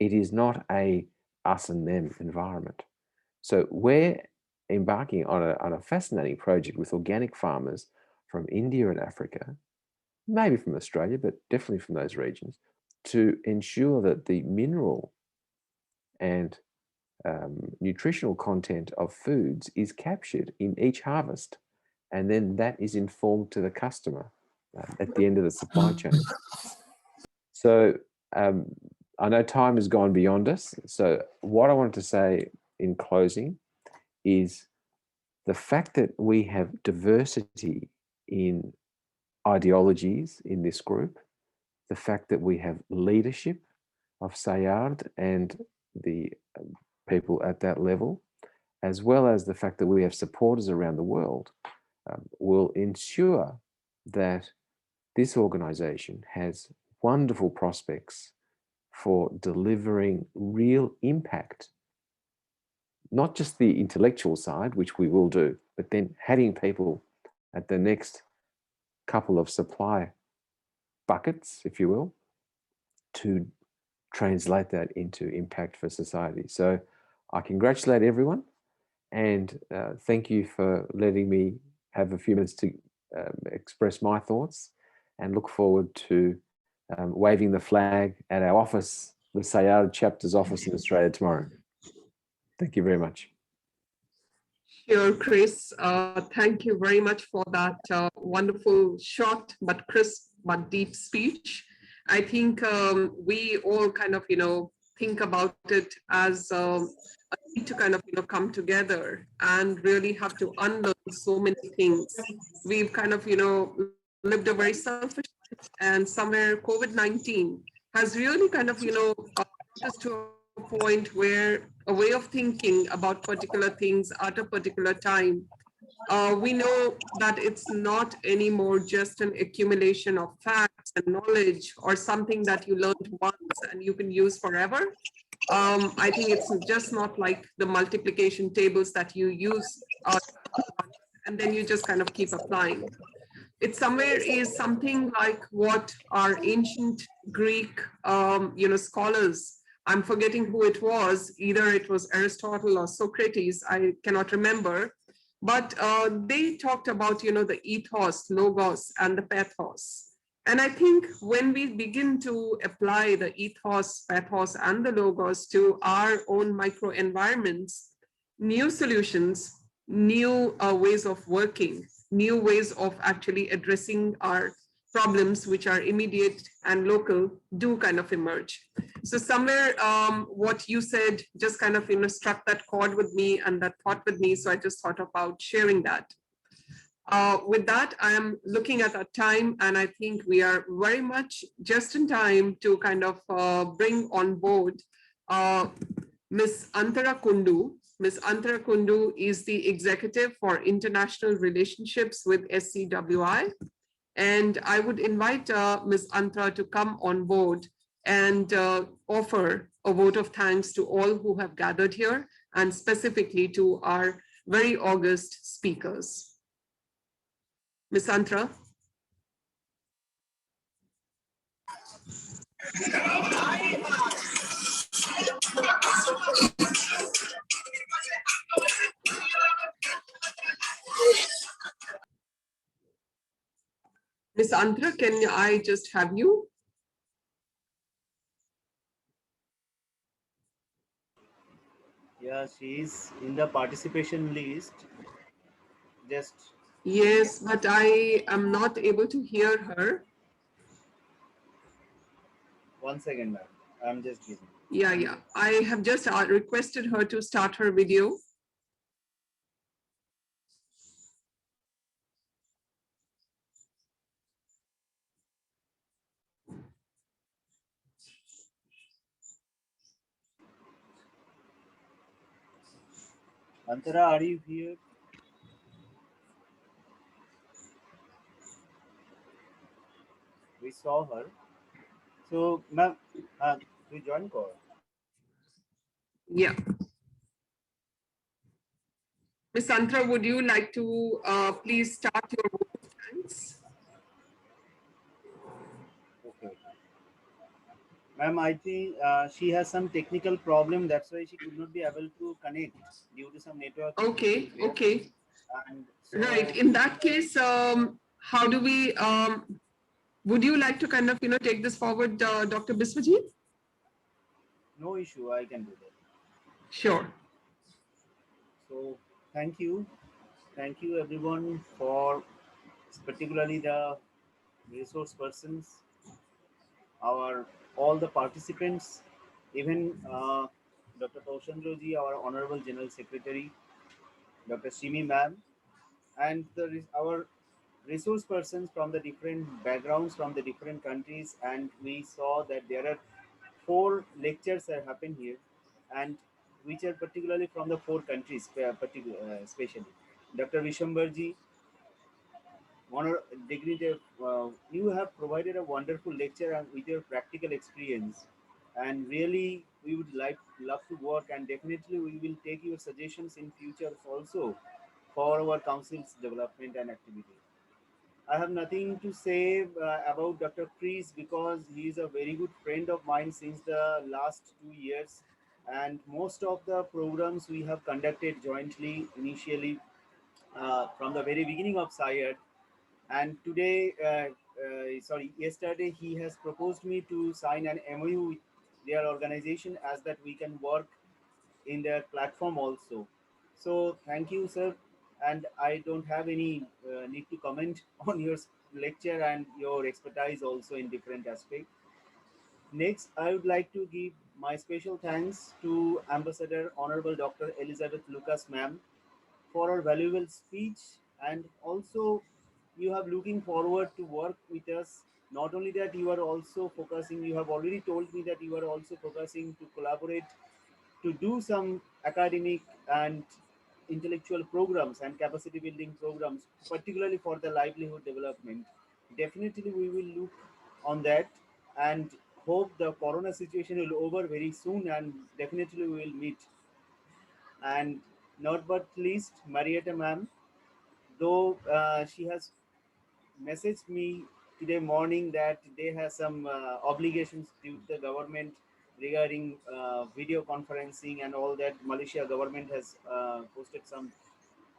It is not a us and them environment. So we're embarking on a fascinating project with organic farmers from India and Africa, maybe from Australia, but definitely from those regions, to ensure that the mineral and nutritional content of foods is captured in each harvest, and then that is informed to the customer at the end of the supply chain. So I know time has gone beyond us. So what I wanted to say in closing is the fact that we have diversity in ideologies in this group, the fact that we have leadership of SAIARD and the people at that level, as well as the fact that we have supporters around the world, will ensure that this organization has wonderful prospects for delivering real impact, not just the intellectual side, which we will do, but then having people at the next couple of supply buckets, if you will, to translate that into impact for society. So I congratulate everyone, and thank you for letting me have a few minutes to express my thoughts, and look forward to waving the flag at our office, the SAIARD chapter's office in Australia tomorrow. Thank you very much. Sure, Chris. Thank you very much for that wonderful, short but crisp but deep speech. I think we all kind of, think about it as a need to kind of, come together and really have to unlearn so many things. We've kind of, lived a very selfish life, and somewhere COVID-19 has really kind of, brought us to a point where a way of thinking about particular things at a particular time, we know that it's not anymore just an accumulation of facts and knowledge or something that you learned once and you can use forever. I think it's just not like the multiplication tables that you use and then you just kind of keep applying. It somewhere is something like what our ancient Greek, scholars, I'm forgetting who it was, either it was Aristotle or Socrates, I cannot remember, but they talked about, the ethos, logos, and the pathos. And I think when we begin to apply the ethos, pathos, and the logos to our own microenvironments, new solutions, new ways of working, new ways of actually addressing our problems, which are immediate and local, do kind of emerge. So somewhere what you said just kind of struck that chord with me and that thought with me. So I just thought about sharing that. With that, I am looking at our time, and I think we are very much just in time to kind of bring on board Ms. Antara Kundu. Ms. Antara Kundu is the executive for international relationships with SCWI. And I would invite Ms. Antara to come on board and offer a vote of thanks to all who have gathered here, and specifically to our very august speakers. Ms. Antara. Ms. Antara, can I just have you? Yeah, she's in the participation list. Just. Yes, but I am not able to hear her. 1 second, ma'am. I'm just busy. Yeah. I have just requested her to start her video. Antara, are you here? We saw her. So, ma'am, we join call. Yeah. Ms. Antara, would you like to please start your vote of thanks? Okay. Ma'am, I think she has some technical problem. That's why she could not be able to connect due to some network. Okay. And so, right. In that case, how do we, would you like to kind of, take this forward, Dr. Biswajit? No issue. I can do that. Sure. So thank you everyone for particularly the resource persons, our all the participants, even Dr. Kaushandroji, our Honorable General Secretary, Dr. Shimi ma'am, and our resource persons from the different backgrounds, from the different countries, and we saw that there are four lectures that happen here, and which are particularly from the four countries, especially. Dr. Vishambarji, honor dignity, you have provided a wonderful lecture and with your practical experience, and really we would like love to work, and definitely we will take your suggestions in future also for our council's development and activity. I have nothing to say about Dr. Chris because he is a very good friend of mine since the last 2 years, and most of the programs we have conducted jointly initially from the very beginning of SCIARD. And today, sorry, yesterday he has proposed me to sign an MOU with their organization as that we can work in their platform also. So thank you, sir. And I don't have any need to comment on your lecture and your expertise also in different aspects. Next, I would like to give my special thanks to Ambassador Honorable Dr. Elizabeth Lucas, ma'am, for her valuable speech, and also you have looking forward to work with us. Not only that, you are also focusing, you have already told me that you are also focusing to collaborate to do some academic and intellectual programs and capacity building programs, particularly for the livelihood development. Definitely, we will look on that and hope the corona situation will over very soon, and definitely we will meet. And not but least, Marietta ma'am, though she has messaged me today morning that they have some obligations to the government regarding video conferencing and all that. Malaysia government has posted some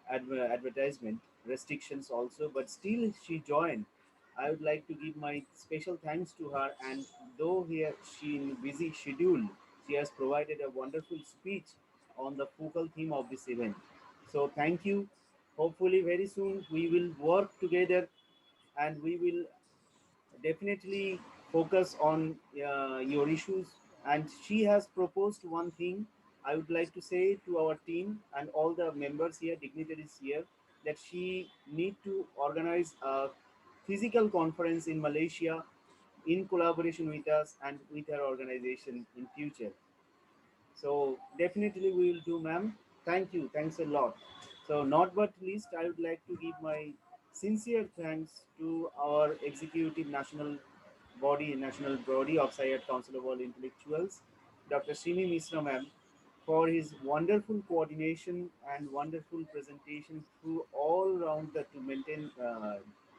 advertisement restrictions also, but still she joined. I would like to give my special thanks to her, and though here she in busy schedule, she has provided a wonderful speech on the focal theme of this event. So thank you. Hopefully very soon we will work together, and we will definitely focus on your issues. And she has proposed one thing I would like to say to our team and all the members here, dignitaries here, that she need to organize a physical conference in Malaysia in collaboration with us and with her organization in future. So definitely we will do, ma'am. Thank you. Thanks a lot. So not but least, I would like to give my sincere thanks to our executive national body of SCIARD Council of All Intellectuals, Dr. Srini Misra, ma'am, for his wonderful coordination and wonderful presentation through all round to maintain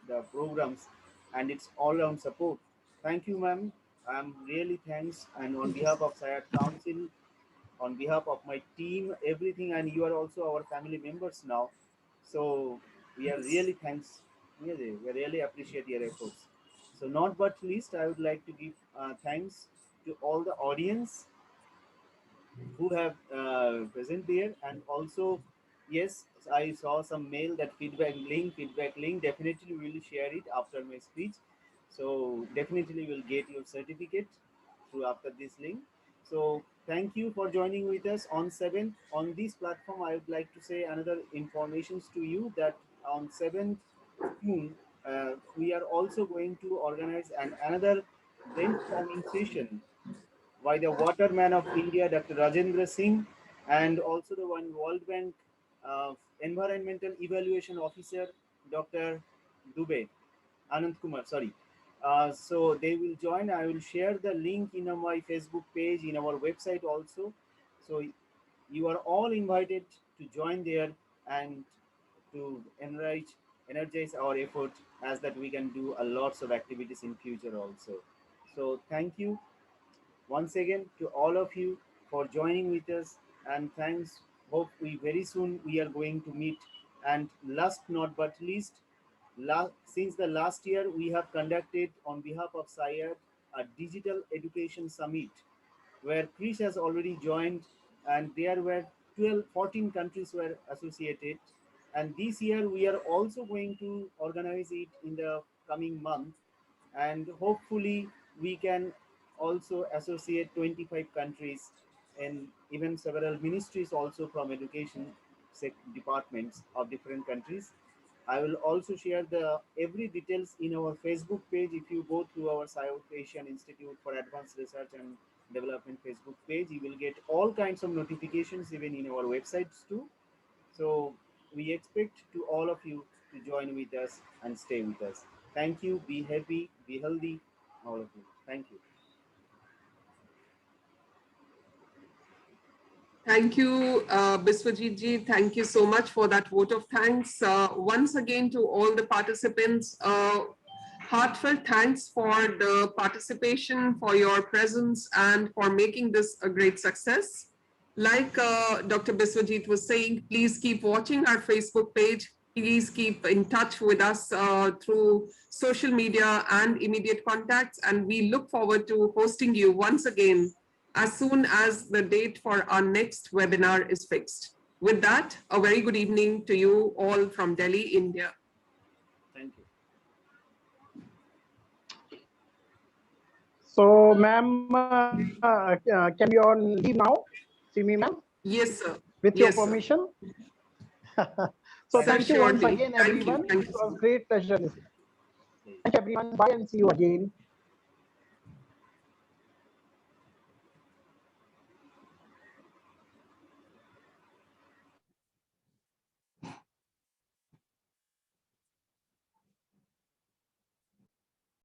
the programs and its all round support. Thank you, ma'am. I'm really thanks, and on behalf of SCIARD Council, on behalf of my team, everything, and you are also our family members now. So we are really thanks. Really, we really appreciate your efforts. So not but least, I would like to give thanks to all the audience who have present there, and also yes, I saw some mail that feedback link. Definitely we will share it after my speech. So definitely we'll get your certificate through after this link. So thank you for joining with us on 7th. On this platform, I would like to say another informations to you that on 7th June, we are also going to organize another brainstorming session by the Waterman of India, Dr. Rajendra Singh, and also the one World Bank Environmental Evaluation Officer, Dr. Dubey, Anand Kumar, sorry. So they will join. I will share the link in my Facebook page, in our website also. So you are all invited to join there and to energize our effort as that we can do a lots of activities in future also. So thank you once again to all of you for joining with us, and thanks. Hope we very soon we are going to meet. And last not but least, since the last year we have conducted on behalf of SCIARD a digital education summit where Chris has already joined and there were 14 countries were associated. And this year we are also going to organize it in the coming month, and hopefully we can also associate 25 countries, and even several ministries also from education departments of different countries. I will also share the every details in our Facebook page. If you go through our South Asian Institute for Advanced Research and Development Facebook page, you will get all kinds of notifications even in our websites too. So we expect to all of you to join with us and stay with us. Thank you. Be happy, be healthy, all of you. Thank you. Thank you, Biswajit ji. Thank you so much for that vote of thanks. Once again, to all the participants, heartfelt thanks for the participation, for your presence, and for making this a great success. Like Dr. Biswajit was saying, please keep watching our Facebook page. Please keep in touch with us through social media and immediate contacts. And we look forward to hosting you once again as soon as the date for our next webinar is fixed. With that, a very good evening to you all from Delhi, India. Thank you. So, ma'am, can we all leave now? See me, ma'am? Yes, sir. With Yes, your sir. permission. So, thank you once Surely. again, Thank you. everyone. Thank It you so was much. great pleasure. Thank you, everyone. Bye and see you again.